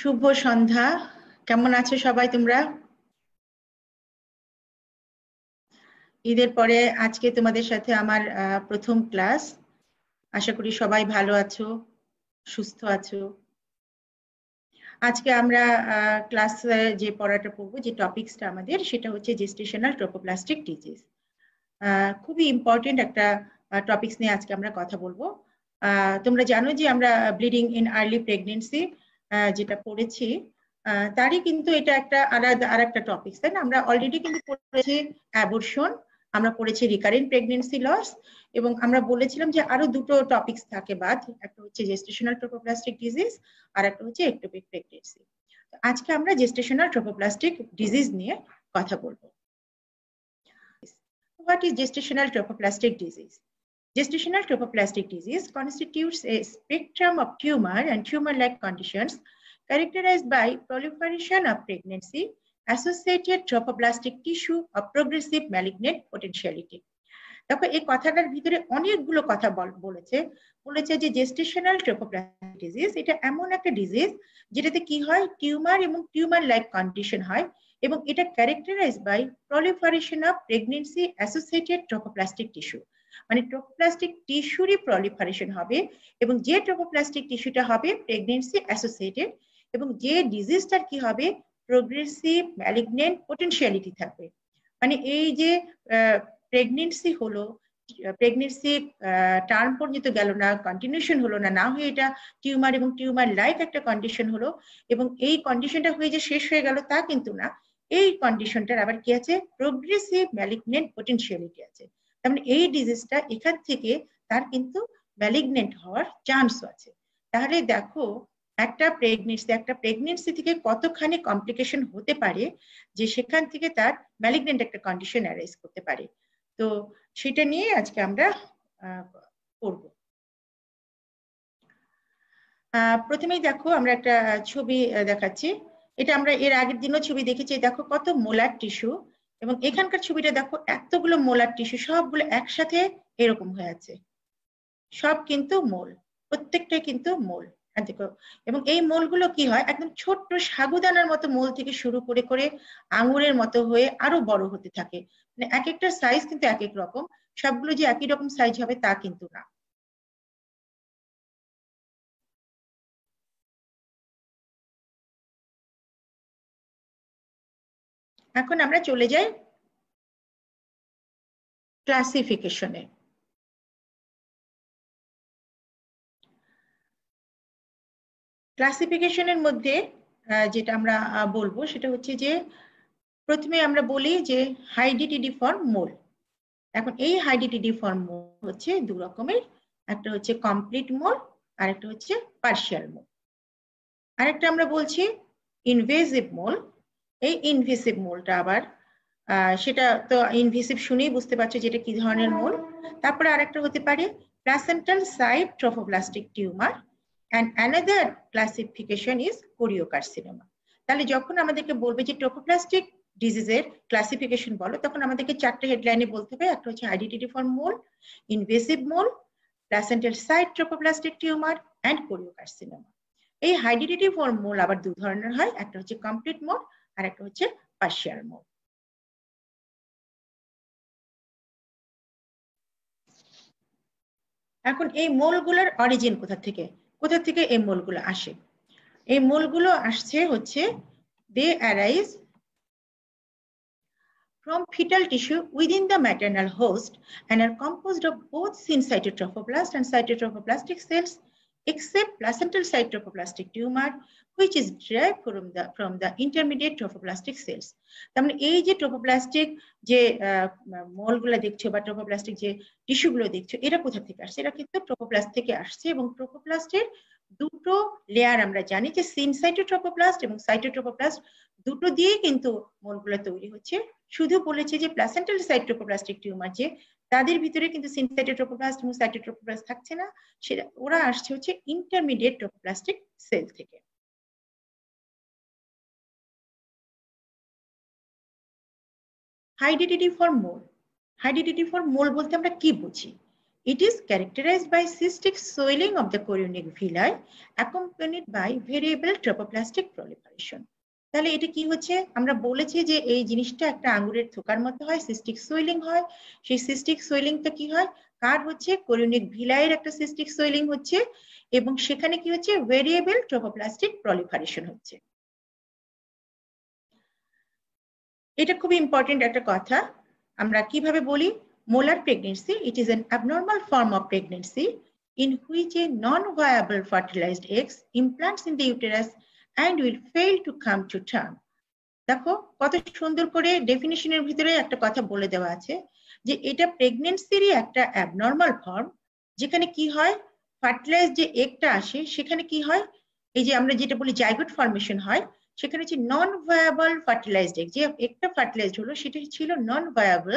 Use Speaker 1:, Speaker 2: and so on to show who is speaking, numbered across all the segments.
Speaker 1: শুভ সন্ধ্যা। কেমন আছো সবাই তোমরা? ঈদের পরে আজকে তোমাদের সাথে আমার প্রথম ক্লাস। আশা করি সবাই ভালো আছো, সুস্থ আছো। আজকে আমরা ক্লাসে যে পড়াটা পড়বো, যে টপিকসটা আমাদের, সেটা হচ্ছে জেস্টেশনাল ট্রোপোপ্লাস্টিক ডিজিজ। খুবই ইম্পর্টেন্ট একটা টপিকস নিয়ে আজকে আমরা কথা বলবো। তোমরা জানো যে আমরা ব্লিডিং ইন আর্লি প্রেগনেন্সি যেটা পড়েছি, তারই কিন্তু এটা একটা আলাদা আর একটা টপিকস, তাই না? আমরা অলরেডি কিন্তু পড়েছি অ্যাবর্শন, আমরা পড়েছি রিকারেন্ট প্রেগনেন্সি লস, এবং আমরা বলেছিলাম যে আরো দুটো টপিকস থাকে বাদ, একটা হচ্ছে জেস্টেশনাল ট্রোপোপ্লাস্টিক ডিজিজ আর একটা হচ্ছে একটোপিক প্রেগনেন্সি। আজকে আমরা জেস্টেশনাল ট্রোপোপ্লাস্টিক ডিজিজ নিয়ে কথা বলবো। What is gestational trophoblastic disease? Gestational trophoblastic disease constitutes a spectrum of tumor and tumor-like conditions characterized by proliferation of pregnancy-associated trophoblastic tissue of progressive malignant potentiality. দেখো, এই কথাটার ভিতরে অনেকগুলো কথা বলেছে যে জেস্টেশনাল ট্রোপোপ্লাস্টিক ডিজিজ এটা এমন একটা ডিজিজ যেটাতে কি হয়, টিউমার এবং টিউমার লাইক কন্ডিশন হয়, এবং এটা characterize by proliferation of pregnancy associated trophoblastic tissue. মানে ট্রোপোপ্লাস্টিক টিস্যুরই প্রলিফারেশন হবে, এবং যে ট্রোপোপ্লাস্টিক টিস্যুটা হবে প্রেগনেন্সি অ্যাসোসিয়েটেড, এবং যে ডিজিজটার কি হবে, প্রোগ্রেসিভ ম্যালিগনেন্ট পোটেনশিয়ালিটি থাকবে। মানে এই যে প্রেগনেন্সি হলো, প্রেগনেন্সি টার্ম পর্যন্ত গেল না, কন্টিনিউশন হলো না, না হয়ে এটা টিউমার এবং টিউমার লাইক একটা কন্ডিশন হলো, এবং এই কন্ডিশনটা হয়ে যে শেষ হয়ে গেল তা কিন্তু না, এই কন্ডিশনটার আবার কি আছে, প্রোগ্রেসিভ ম্যালিগনেন্ট পোটেনশিয়ালিটি আছে। তার মানে এই ডিজিজটা এখান থেকে তার কিন্তু ম্যালিগনেন্ট হওয়ার চান্স আছে। তাহলে দেখো, একটা প্রেগনেন্সি থেকে কতখানি কমপ্লিকেশন হতে পারে, যে সেখান থেকে তার ম্যালিগনেন্ট একটা কন্ডিশন অ্যারাইজ করতে পারে। তো সেটা নিয়ে আজকে আমরা পড়ব। প্রথমেই দেখো, আমরা একটা ছবি দেখাচ্ছি। এটা আমরা এর আগের দিনও ছবি দেখেছি। দেখো কত মোলার টিস্যু, এবং এখানকার ছবিটা দেখো, এতগুলো মোলার টিস্যু সবগুলো একসাথে এরকম হয়ে আছে, সব কিন্তু মোল, প্রত্যেকটাই কিন্তু মোল। দেখো, এবং এই মোলগুলো কি হয়, একদম ছোট্ট সাগুদানার মতো মোল থেকে শুরু করে করে আঙুরের মতো হয়ে আরো বড় হতে থাকে। মানে এক একটা সাইজ কিন্তু এক এক রকম, সবগুলো যে একই রকম সাইজ হবে তা কিন্তু না। এখন আমরা চলে যাই ক্লাসিফিকেশনে। ক্লাসিফিকেশনের মধ্যে যেটা আমরা বলবো সেটা হচ্ছে যে, প্রথমে আমরা বলি যে হাইডিটিডিফর্ম মোল। এখন এই হাইডিটিডিফর্ম মোল হচ্ছে দু রকমের, একটা হচ্ছে কমপ্লিট মোল আর একটা হচ্ছে পার্শিয়াল মোল। আরেকটা আমরা বলছি ইনভেসিভ মোল। এই ইনভেসিভ মোলটা আবার সেটা তো ইনভেসিভ শুনেই বুঝতে পারছো যেটা কি ধরনের মোল। তারপরে আরেকটা হতে পারে placental site trophoblastic tumour, and another classification is choriocarcinoma. তাহলে যখন আমাদেরকে বলবে যে ট্রোফোপ্লাস্টিক ডিজিজের ক্লাসিফিকেশন বলো, তখন আমাদেরকে চারটে হেডলাইনে বলতে হবে। একটা হচ্ছে hydatidiform mole, invasive mole, placental site trophoblastic tumour and choriocarcinoma. এই হাইডিটিডিফর্ম মোল আবার দু ধরনের হয়, একটা হচ্ছে কমপ্লিট মোল আর একটা হচ্ছে পার্শিয়াল মোল। এখন এই মোলগুলোর অরিজিন কোথা থেকে এই মোলগুলো আসে? এই মোলগুলো আসছে হচ্ছে, they arise from fetal tissue within the maternal host and are composed of both syncytotrophoblast and cytotropoplastic cells, except placental cytotropoplastic tumor, which is derived from the intermediate trophoblastic cells. তার মানে এই যে ট্রোফোপ্লাস্টিক যে মোলগুলো দেখছো বা ট্রোফোপ্লাস্টিক যে টিস্যুগুলো দেখছো, এরা কোথা থেকে আসছে? এরা কিন্তু ট্রোফোপ্লাস্ট থেকে আসছে, এবং ট্রোফোপ্লাস্টের দুটো লেয়ার আমরা জানি, যে সিনসাইটোট্রোফোপ্লাস্ট এবং সাইটোট্রোফোপ্লাস্ট, দুটো দিয়ে কিন্তু মোলগুলো তৈরি হচ্ছে। শুধু বলেছে যে প্লাসেন্টাল সাইটোট্রোপ্লাস্টিক টিউমার, যে তাদের ভিতরে কিন্তু সিনসাইটোট্রোফোপ্লাস্ট এবং সাইটোট্রোফোপ্লাস্ট থাকছে না, সেটা ওরা আসছে হচ্ছে ইন্টারমিডিয়েট ট্রোফোপ্লাস্টিক সেল থেকে। হাইডিটিডিফর্ম মোল, হাইডিটিডিফর্ম মোল বলতে আমরা কি বুঝি? It is characterized by cystic swelling of the chorionic villi accompanied by variable tropoplastic proliferation. তাহলে এটা কি হচ্ছে, আমরা বলেছি যে এই জিনিসটা একটা আঙ্গুরের থোকার মতো হয়, সিস্টিক সোয়েলিং হয়। সেই সিস্টিক সোয়েলিংটা কি হয়, কার হচ্ছে, কোরিওনিক ভিলাইয়ের একটা সিস্টিক সোয়েলিং হচ্ছে, এবং সেখানে কি হচ্ছে, ভেরিয়েবল ট্রোপোপ্লাস্টিক প্রলিফারেশন হচ্ছে। এটা খুবই ইম্পর্টেন্ট একটা কথা। আমরা কিভাবে বলি, molar pregnancy, it is an abnormal form of pregnancy in which a non-viable fertilized eggs implants in the uterus and will fail to come to term. দেখো কত সুন্দর করে ডেফিনিশনের ভিতরে একটা কথা বলে দেওয়া আছে যে এটা প্রেগন্যান্সিরই একটা অ্যাবনর্মাল ফর্ম, যেখানে কি হয়, ফার্টিলাইজড যে এগটা আসে সেখানে কি হয়, এই যে আমরা যেটা বলি জাইগোট ফর্মেশন হয়, সেখানে হচ্ছে নন ভায়াবল ফার্টিলাইজড এগ, যে একটা ফার্টিলাইজড হলো সেটা ছিল নন ভায়াবল,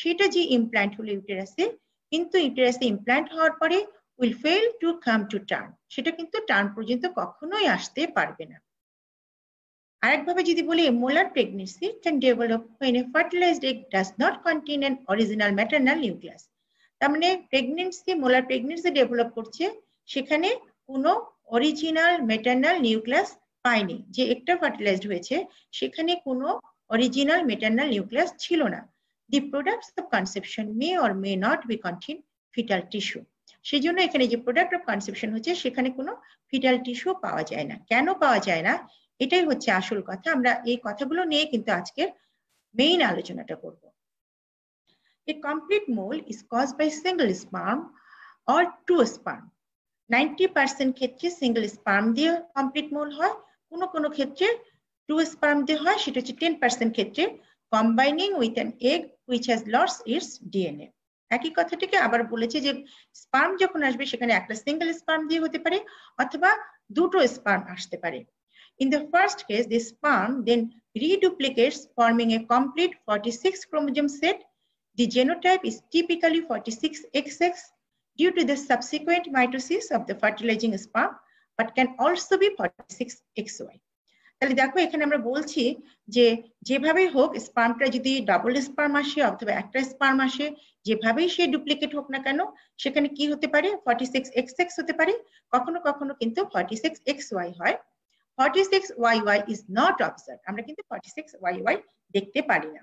Speaker 1: সেটা যে ইমপ্ল্যান্ট হলো ইউটেরাসে, কিন্তু ইউটেরাসে ইমপ্ল্যান্ট হওয়ার পরে will fail to come to term, সেটা কিন্তু টার্ম পর্যন্ত কখনোই আসতে পারবে না। আরেকভাবে যদি বলি, molar pregnancy can develop when a fertilized egg does not contain an original maternal nucleus. তার মানে প্রেগন্যান্সি, মোলার প্রেগন্যান্সি ডেভেলপ করছে, সেখানে কোনো অরিজিনাল ম্যাটারনাল নিউক্লিয়াস পায়নি, যে একটা ফার্টিলাইজড হয়েছে সেখানে কোনো অরিজিনাল ম্যাটারনাল নিউক্লিয়াস ছিল না। The products of conception may or may not be contain fetal tissue. সেই জন্য এখানে যে প্রোডাক্ট অফ কনসেপশন হচ্ছে সেখানে কোনো ফিটাল টিস্যু পাওয়া যায় না। কেন পাওয়া যায় না, এটাই হচ্ছে আসল কথা। আমরা এই কথাগুলো নিয়ে কিন্তু আজকের মেইন আলোচনাটা করব। A complete mole is caused by single sperm or two sperm. 90% ক্ষেত্রে সিঙ্গেল স্পার্ম দিয়ে কমপ্লিট মোল হয়, কোনো কোনো ক্ষেত্রে টু স্পার্ম দিয়ে হয়, সেটা হচ্ছে 10% ক্ষেত্রে combining with an egg which has lost it's DNA. একই কথাটিকে আবার বলেছে যে স্পার্ম যখন আসবে সেখানে একটা সিঙ্গেল স্পার্ম দিয়ে হতে পারে অথবা দুটো স্পার্ম আসতে পারে। In the first case, the sperm then reduplicates, forming a complete 46 chromosome set. The genotype is typically 46XX due to the subsequent mitosis of the fertilizing sperm, but can also be 46XY. তাহলে দেখো এখানে আমরা বলছি যে যেভাবেই হোক স্পার্মটা যদি double sperm আসে অথবা একটা স্পার্ম আসে, যেভাবেই সে ডুপ্লিকেট হোক না কেন, সেখানে কি হতে পারে, 46XX হতে পারে, কখনো কখনো কিন্তু 46XY হয়। 46YY is not observed, আমরা কিন্তু 46YY দেখতে পারি না।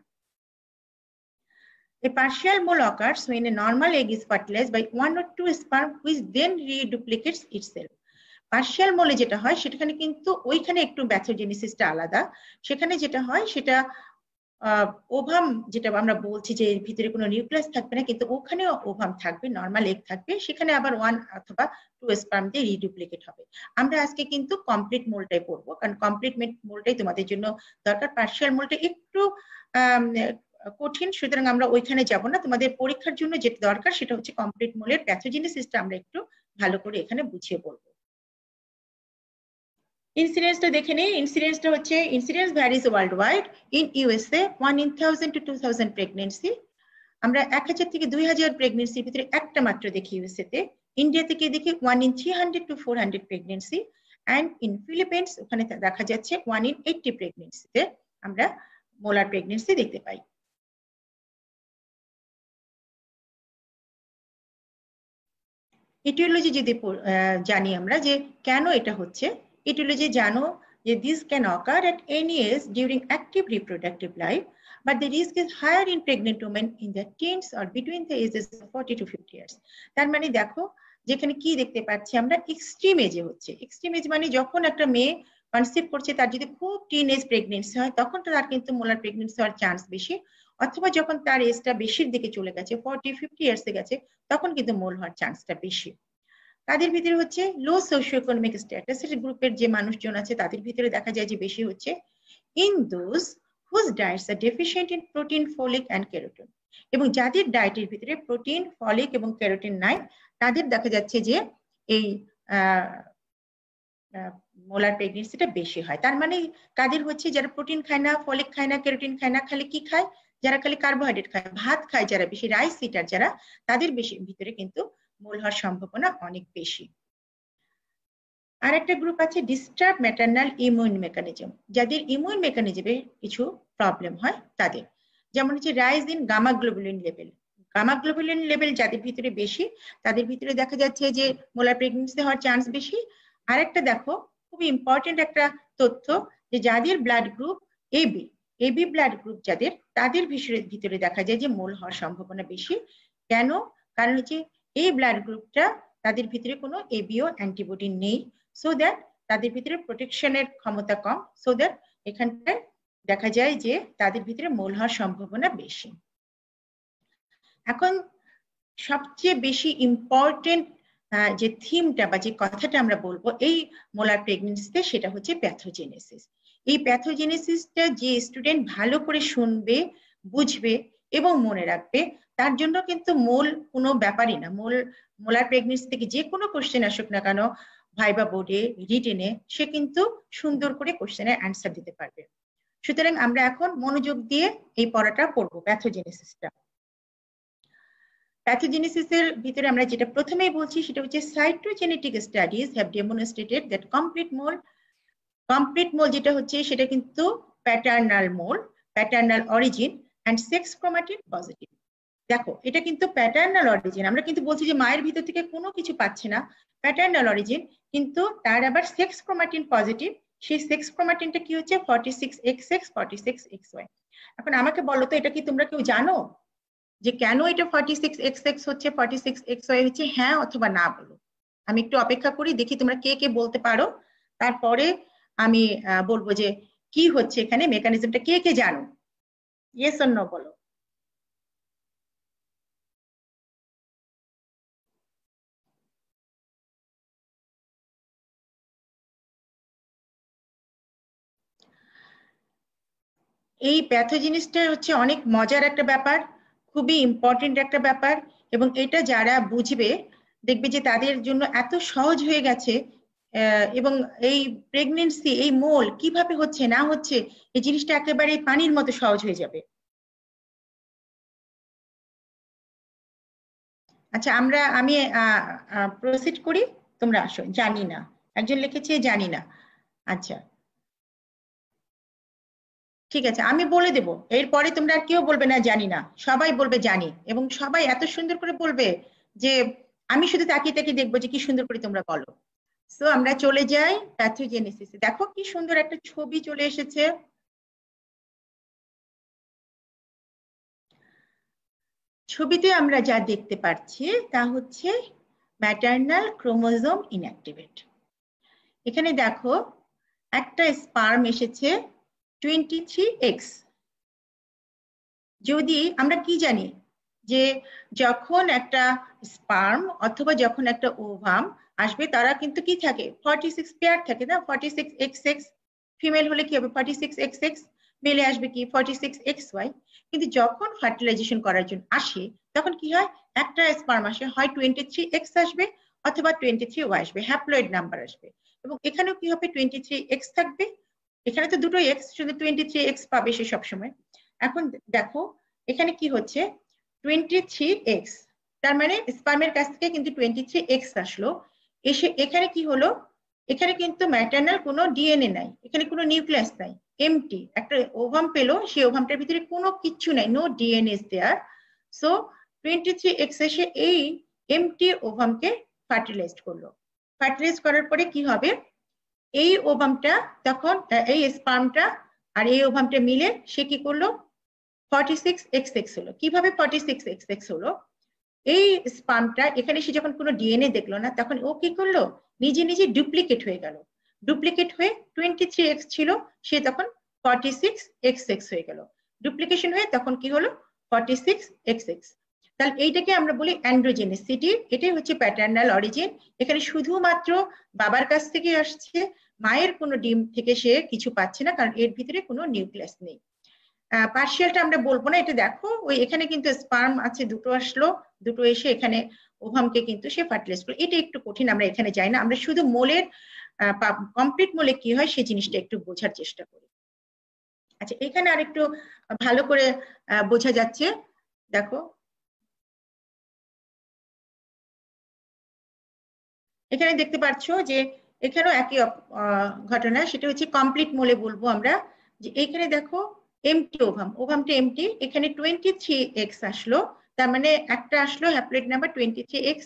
Speaker 1: A partial mole occurs when a normal egg is fertilized by one or two sperm which then reduplicates itself. Partial মোলে যেটা হয় সেখানে কিন্তু ওইখানে একটু ব্যাথোজেনেসিসটা আলাদা, সেখানে যেটা হয় সেটা ওভাম, যেটা আমরা বলছি যে এর ভিতরে কোনো নিউক্লিয়াস থাকবে না, কিন্তু ওখানেও ওভাম থাকবে, নর্মাল এগ থাকবে, সেখানে আবার ওয়ান অথবা টু স্পার্ম দিয়ে রিডুপ্লিকেট হবে। আমরা আজকে কিন্তু কমপ্লিট মোলটাই পড়বো, কারণ কমপ্লিট মোলটাই তোমাদের জন্য দরকার। পার্শিয়াল মোলটা একটু কঠিন, সুতরাং আমরা ওইখানে যাব না। তোমাদের পরীক্ষার জন্য যেটা দরকার সেটা হচ্ছে কমপ্লিট মোলের প্যাথোজেনেসিসটা আমরা একটু ভালো করে এখানে বুঝিয়ে বলবো। ইনসিডেন্সটা দেখে নেই। ইনসিডেন্সটা হচ্ছে, incidence varies world wide. In USA 1 in 1000 to 2000 pregnancy. আমরা 1000 থেকে 2000 প্রেগনেন্সির ভিতরে একটা মাত্র দেখি ইউএসএ তে। ইন্ডিয়া থেকে দেখি 1 in 300 to 400 pregnancy, and in Philippines ওখানে দেখা যাচ্ছে 1 in 80 প্রেগনেন্সিতে আমরা মোলার প্রেগনেন্সি দেখতে পাই। ইটিওলজি যদি জানি আমরা যে কেন এটা হচ্ছে, ইটিওলজি জানো যে this can occur at any age during active reproductive life, but the risk is higher in pregnant women in their teens or between the ages of 40 to 50 years. তার মানে দেখো যেখানে কি দেখতে পাচ্ছি আমরা, এক্সট্রিম এজে হচ্ছে। এক্সট্রিম এজ মানে যখন একটা মেয়ে কনসিভ করছে তার যদি খুব টিন এজ প্রেগনেন্সি হয় তখন তো তার কিন্তু মোলার প্রেগনেন্সি হওয়ার চান্স বেশি, অথবা যখন তার এজটা বেশির দিকে চলে গেছে, 40-50 ইয়ার্সে গেছে, তখন কিন্তু মোল হওয়ার চান্সটা বেশি। তাদের ভিতরে হচ্ছে লো সোশিও ইকোনমিক স্ট্যাটাসের গ্রুপের যে মানুষজন আছে তাদের ভিতরে দেখা যায় যে বেশি হচ্ছে in those whose diets are deficient in protein, folic and carotene. এবং যাদের ডায়েটের ভিতরে প্রোটিন, ফলিক এবং ক্যারোটিন নাই তাদের দেখা যাচ্ছে যে এই মোলার প্রেগনেন্সিটা বেশি হয়। তার মানে কাদের হচ্ছে, যারা প্রোটিন খায় না, ফলিক খায় না, ক্যারোটিন খায় না, খালি কি খায়, যারা খালি কার্বোহাইড্রেট খায়, ভাত খায়, যারা বেশি রাইস ইটার যারা, তাদের বেশি ভিতরে কিন্তু মোল হওয়ার সম্ভাবনা অনেক বেশি। আর একটা গ্রুপ আছে ডিস্টার্ব ম্যাটারনাল ইমিউন মেকানিজম, যাদের ইমিউন মেকানিজমে কিছু প্রবলেম হয় তাদের, যেমন হচ্ছে rise in gamma globulin level. Gamma globulin level যাদের ভিতরে বেশি তাদের ভিতরে দেখা যাচ্ছে যে মোলার প্রেগন্যান্সি হওয়ার চান্স বেশি। আরেকটা দেখো খুব ইম্পর্টেন্ট একটা তথ্য, যে যাদের blood group AB blood group যাদের, তাদের ভিতরে দেখা যায় যে মোল হওয়ার সম্ভাবনা বেশি। কেন? কারণ হচ্ছে এই ব্লাড গ্রুপটা তাদের ভিতরে কোনো এবিও অ্যান্টিবডি নেই, সো দ্যাট তাদের ভিতরে প্রোটেকশনের ক্ষমতা কম, সো দ্যাট এখানটায় দেখা যায় যে তাদের ভিতরে মোল হওয়ার সম্ভাবনা বেশি। এখন সবচেয়ে বেশি ইম্পর্টেন্ট যে থিমটা বা যে কথাটা আমরা বলবো এই মোলার প্রেগন্যান্সিতে, সেটা হচ্ছে প্যাথোজেনেসিস। এই প্যাথোজেনেসিসটা যে স্টুডেন্ট ভালো করে শুনবে, বুঝবে এবং মনে রাখবে, তার জন্য কিন্তু মোল কোনো ব্যাপারই না। মোলার প্রেগন্যান্সি থেকে যে কোনো কোশ্চেন আসুক না কেন, ভাইবা বোর্ডে, রিটেনে, সে কিন্তু সুন্দর করে কোশ্চেনের অ্যান্সার দিতে পারবে। সুতরাং আমরা এখন মনোযোগ দিয়ে এই পড়াটা পড়বো, প্যাথোজেনেসিসটা। প্যাথোজেনেসিসের ভিতরে আমরা যেটা প্রথমেই বলছি সেটা হচ্ছে cytogenetic studies have demonstrated that complete mole যেটা হচ্ছে সেটা কিন্তু paternal origin and sex chromatin positive. দেখো এটা কিন্তু প্যাটার্নাল অরিজিন, আমরা কিন্তু বলছি যে মায়ের ভিতর থেকে কোনো কিছু পাচ্ছে না, প্যাটার্নাল অরিজিন, কিন্তু তার আবার সেক্স ক্রোমাটিন পজিটিভ। সেই সেক্স ক্রোমাটিনটা কি হচ্ছে 46XX 46XY। এখন আমাকে বলো তো, এটা কি তোমরা কেউ জানো যে কেন এটা 46XX হচ্ছে, 46XY হচ্ছে? হ্যাঁ অথবা না বলো। আমি একটু অপেক্ষা করি, দেখি তোমরা কে কে বলতে পারো, তারপরে আমি বলবো যে কি হচ্ছে এখানে, মেকানিজমটা কে কে জানো। ইয়েস অর নো বলো। এই প্যাথোজেনিসটা হচ্ছে অনেক মজার একটা ব্যাপার, খুবই ইম্পর্টেন্ট একটা ব্যাপার, এবং এটা যারা বুঝবে দেখবে যে তাদের জন্য এত সহজ হয়ে গেছে। এবং এই প্রেগনেন্সি, এই মোল কিভাবে হচ্ছে না হচ্ছে, এই জিনিসটা একেবারে পানির মতো সহজ হয়ে যাবে। আচ্ছা আমি প্রসিড করি, তোমরা আসো। জানি না, একজন লিখেছে জানি না। আচ্ছা ঠিক আছে, আমি বলে দেবো, এরপরে তোমরা আর কেউ বলবে না জানি না, সবাই বলবে জানি, এবং সবাই এত সুন্দর করে বলবে যে আমি শুধু তাকিয়ে তাকিয়ে দেখবো যে কি সুন্দর করে তোমরা বলো। সো আমরা চলে যাই প্যাথোজেনেসিসে। দেখো কি সুন্দর একটা ছবি চলে এসেছে। ছবিতে আমরা যা দেখতে পাচ্ছি তা হচ্ছে ম্যাটার্নাল ক্রোমোজোম ইনঅ্যাক্টিভেট। এখানে দেখো একটা স্পার্ম এসেছে 23X। যদি আমরা কি জানি যে যখন একটা স্পার্ম অথবা যখন একটা ওভাম আসবে, তারা কিন্তু কি থাকে, 46 পেয়ার থাকে না, 46XX। ফিমেল হলে কি হবে 46XX, মেলে আসবে কি 46XY। কিন্তু যখন ফার্টিলাইজেশন করার জন্য আসে তখন কি হয়, একটা স্পার্ম আসে, হয় 23X আসবে অথবা 23Y আসবে, হ্যাপ্লয়েড নাম্বার আসবে। এবং এখানেও কি হবে 23X থাকবে, এখানে তো দুটো X, শুধু 23X পাবে সে সবসময়। এখন দেখো এখানে কি হচ্ছে 23X, তার মানে স্পার্মের কাছ থেকে কিন্তু 23X আসলো, এসে এখানে কি হলো, এখানে কিন্তু ম্যাটার্নাল কোনো ডিএনএ নাই, এখানে কোনো নিউক্লিয়াস নাই, এমটি একটা ওভাম পেলো, সেই ওভামটার ভিতরে কোনো কিছু নাই, no DNA is there. So 23X এসে এই এমটি ওভামকে ফার্টিলাইজ করলো। ফার্টিলাইজ করার পরে কি হবে, এই ওভামটা তখন এই স্পার্মটা আর এই ওভামটা মিলে সে কি করলো 46XX হলো। কিভাবে 46XX হলো, এই স্পার্মটা এখানে সে যখন কোনো ডিএনএ দেখলো না, তখন ও কি করলো, নিজে নিজে ডুপ্লিকেট হয়ে গেল। ডুপ্লিকেট হয়ে 23X ছিল, সে তখন 46XX হয়ে গেল। ডুপ্লিকেশন হয়ে তখন কি হলো 46XX। তাহলে এইটাকে আমরা বলি অ্যান্ড্রোজেনেসিটি। এটাই হচ্ছে প্যাটার্নাল অরিজিন। এখানে শুধুমাত্র বাবার কাছ থেকে আসছে, মায়ের কোনো ডিম থেকে সে কিছু পাচ্ছে না, কারণ এর ভিতরে কোনো নিউক্লিয়াস নেই। পার্শিয়ালটা আমরা বলবো না, এটা দেখো ওই এখানে কিন্তু স্পার্ম আছে, দুটো আসলো, দুটো এসে এখানে ওভামকে কিন্তু সে ফার্টিলাইজ করলো। এটা একটু কঠিন, আমরা এখানে যাই না, আমরা শুধু মোলের কমপ্লিট মোলে কি হয় সেই জিনিসটা একটু বোঝার চেষ্টা করি। আচ্ছা এখানে আরেকটু ভালো করে বোঝা যাচ্ছে, দেখো এখানে দেখতে পাচ্ছ যে এখানেও একই ঘটনা, সেটা হচ্ছে কমপ্লিট মোলে বলবো আমরা, যে এখানে দেখো এমটি ওভামটা এমটি, এখানে 23X আসলো, তার মানে একটা আসলো হ্যাপ্লয়েড নাম্বার 23X,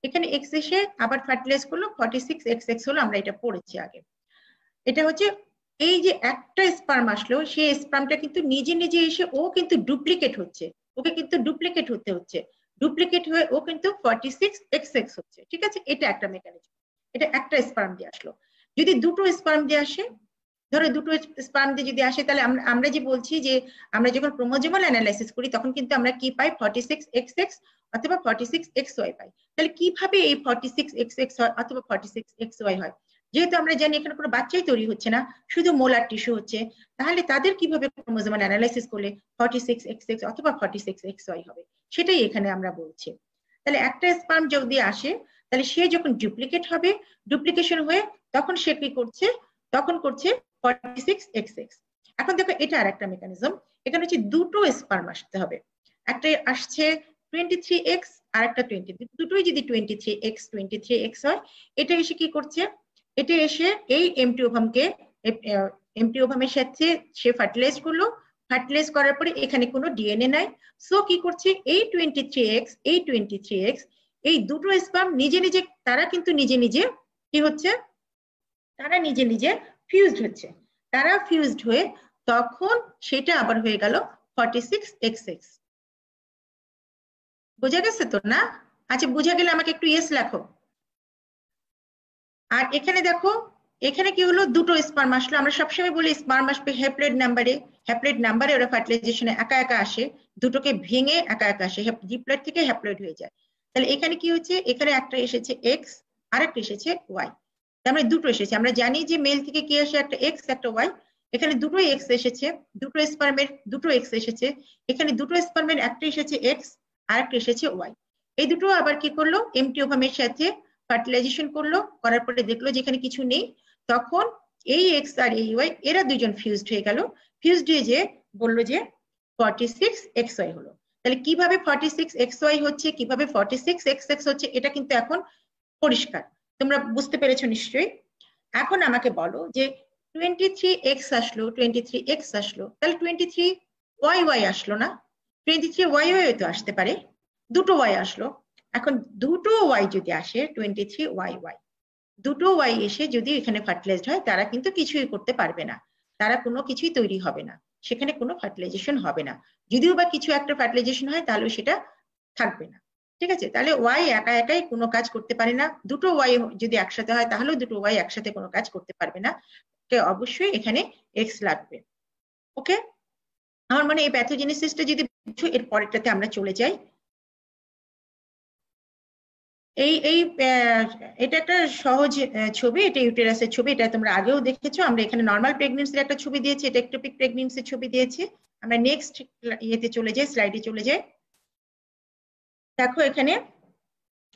Speaker 1: এখানে X এসে আবার ফার্টিলাইজ করলো 46XX হলো, আমরা এটা পড়েছি আগে। এটা হচ্ছে এই যে একটা স্পার্ম আসলো, সেই স্পার্মটা কিন্তু নিজে নিজে এসে ও কিন্তু ডুপ্লিকেট হচ্ছে, ওকে কিন্তু ডুপ্লিকেট হতে হচ্ছে, ডুপ্লিকেট হয়ে ও কিন্তু 46XX হচ্ছে। ঠিক আছে, এটা একটা মেকানিজম, এটা একটা স্পার্ম দিয়ে আসলো। যদি দুটো স্পার্ম দিয়ে আসে, ধরো দুটো স্পার্ম দিয়ে যদি আসে, তাহলে আমরা যে বলছি যে আমরা যখন ক্রোমোজোমাল অ্যানালাইসিস করি তখন কিন্তু আমরা কি পাই 46XX অথবা 46XY পাই। তাহলে কিভাবে এই 46XX হয় অথবা 46XY হয়? যেহেতু আমরা জানি এখানে কোনো বাচ্চাই তৈরি হচ্ছে না, শুধু মোলার টিস্যু হচ্ছে, তাহলে তাদের কিভাবে ক্রোমোজোমাল অ্যানালাইসিস করলে 46XX অথবা 46XY হবে, সেটাই এখানে আমরা বলছি। তাহলে একটা স্পার্ম যদি আসে, তাহলে সে যখন ডুপ্লিকেট হবে, ডুপ্লিকেশন হয়ে তখন সে কি করছে, তখন করছে 46XX। এখন দেখো এটা আর একটা মেকানিজম, এখানে হচ্ছে দুটো স্পার্ম আসতে হবে, একটা আসছে 23X আর একটা 20, দুটোই যদি 23X হয়, এটা এসে কি করছে, এটা এসে এই এমটি ওভামকে, এমটি ওভামের সাথে সে ফার্টিলাইজ করলো, ফার্টিলাইজ করার পরে এখানে কোনো ডিএনএ নাই, সো কি করছে এই 23X এই দুটো স্পার্ম নিজে নিজে, তারা কিন্তু নিজে নিজে কি হচ্ছে, তারা নিজে নিজে ফিউজড হচ্ছে, তারা ফিউজড হয়ে তখন সেটা আবার হয়ে গেল 46XX। বোঝা গেছে তো না? আচ্ছা, বোঝা গেলে আমাকে একটু ইয়েস লেখো। আর এখানে দেখো, এখানে কি হলো, দুটো স্পার্ম আসলো, আমরা সবসময় বলি স্পার্ম আসবে হ্যাপ্লয়েড নাম্বারে, হ্যাপ্লয়েড নাম্বারে ওরা ফার্টিলাইজেশনে একা একা আসে, দুটোকে ভেঙে একা একা আসে, ডিপ্লয়েড থেকে হ্যাপ্লয়েড হয়ে যায়। তাহলে এখানে কি হচ্ছে, এখানে একটা এসেছে X আর একটা এসেছে Y, তার মানে দুটো এসেছে। আমরা জানি যে মেল থেকে কি আসে, একটা X একটা Y, এখানে দুটোই X এসেছে, দুটো স্পার্মের দুটো X এসেছে, এখানে দুটো স্পার্মের একটা এসেছে X আর একটা এসেছে Y। এই দুটো আবার কি করলো, এমটি ওভামের সাথে ফার্টিলাইজেশন করলো, করার পরে দেখলো যে এখানে কিছু নেই, তখন এই X আর এই Y এরা দুজন ফিউজড হয়ে গেল, ফিউজড হয়ে যে বললো যে 46XY হলো। তাহলে কিভাবে 46XY হচ্ছে, কিভাবে 46XX হচ্ছে, এটা কিন্তু এখন পরিষ্কার, তোমরা বুঝতে পেরেছো নিশ্চয়ই। এখন আমাকে বলো যে 23X আসলো, 23X আসলো, তাহলে 23YY আসলো না? 23YY তো আসতে পারে, দুটো Y আসলো। এখন দুটো Y যদি আসে, 23YY, দুটো Y এসে যদি এখানে ফার্টিলাইজড হয়, তারা কিন্তু কিছুই করতে পারবে না, তারা কোনো কিছুই তৈরি হবে না, সেখানে কোনো ফার্টিলাইজেশন হবে না, যদিও বা কিছু একটা ফার্টিলাইজেশন হয় তাহলে সেটা থাকবে না। ঠিক আছে, তাহলে Y একা একাই কোনো কাজ করতে পারে না, দুটো Y যদি একসাথে হয় তাহলেও দুটো Y একসাথে কোনো কাজ করতে পারবে না, অবশ্যই এখানে X লাগবে। ওকে, আমার মানে এই প্যাথোজেনেসিসটা যদি বুঝো, এর পরেরটাতে আমরা চলে যাই। এই এই এটা একটা সহজ ছবি, এটা ইউটেরাসের ছবি, এটা তোমরা আগেও দেখেছো। আমরা এখানে নর্মাল প্রেগন্যান্সির একটা ছবি দিয়েছি, এটা একটোপিক প্রেগন্যান্সির ছবি দিয়েছি। আমরা নেক্সট ইয়েতে চলে যাই, স্লাইডে চলে যাই। দেখো এখানে,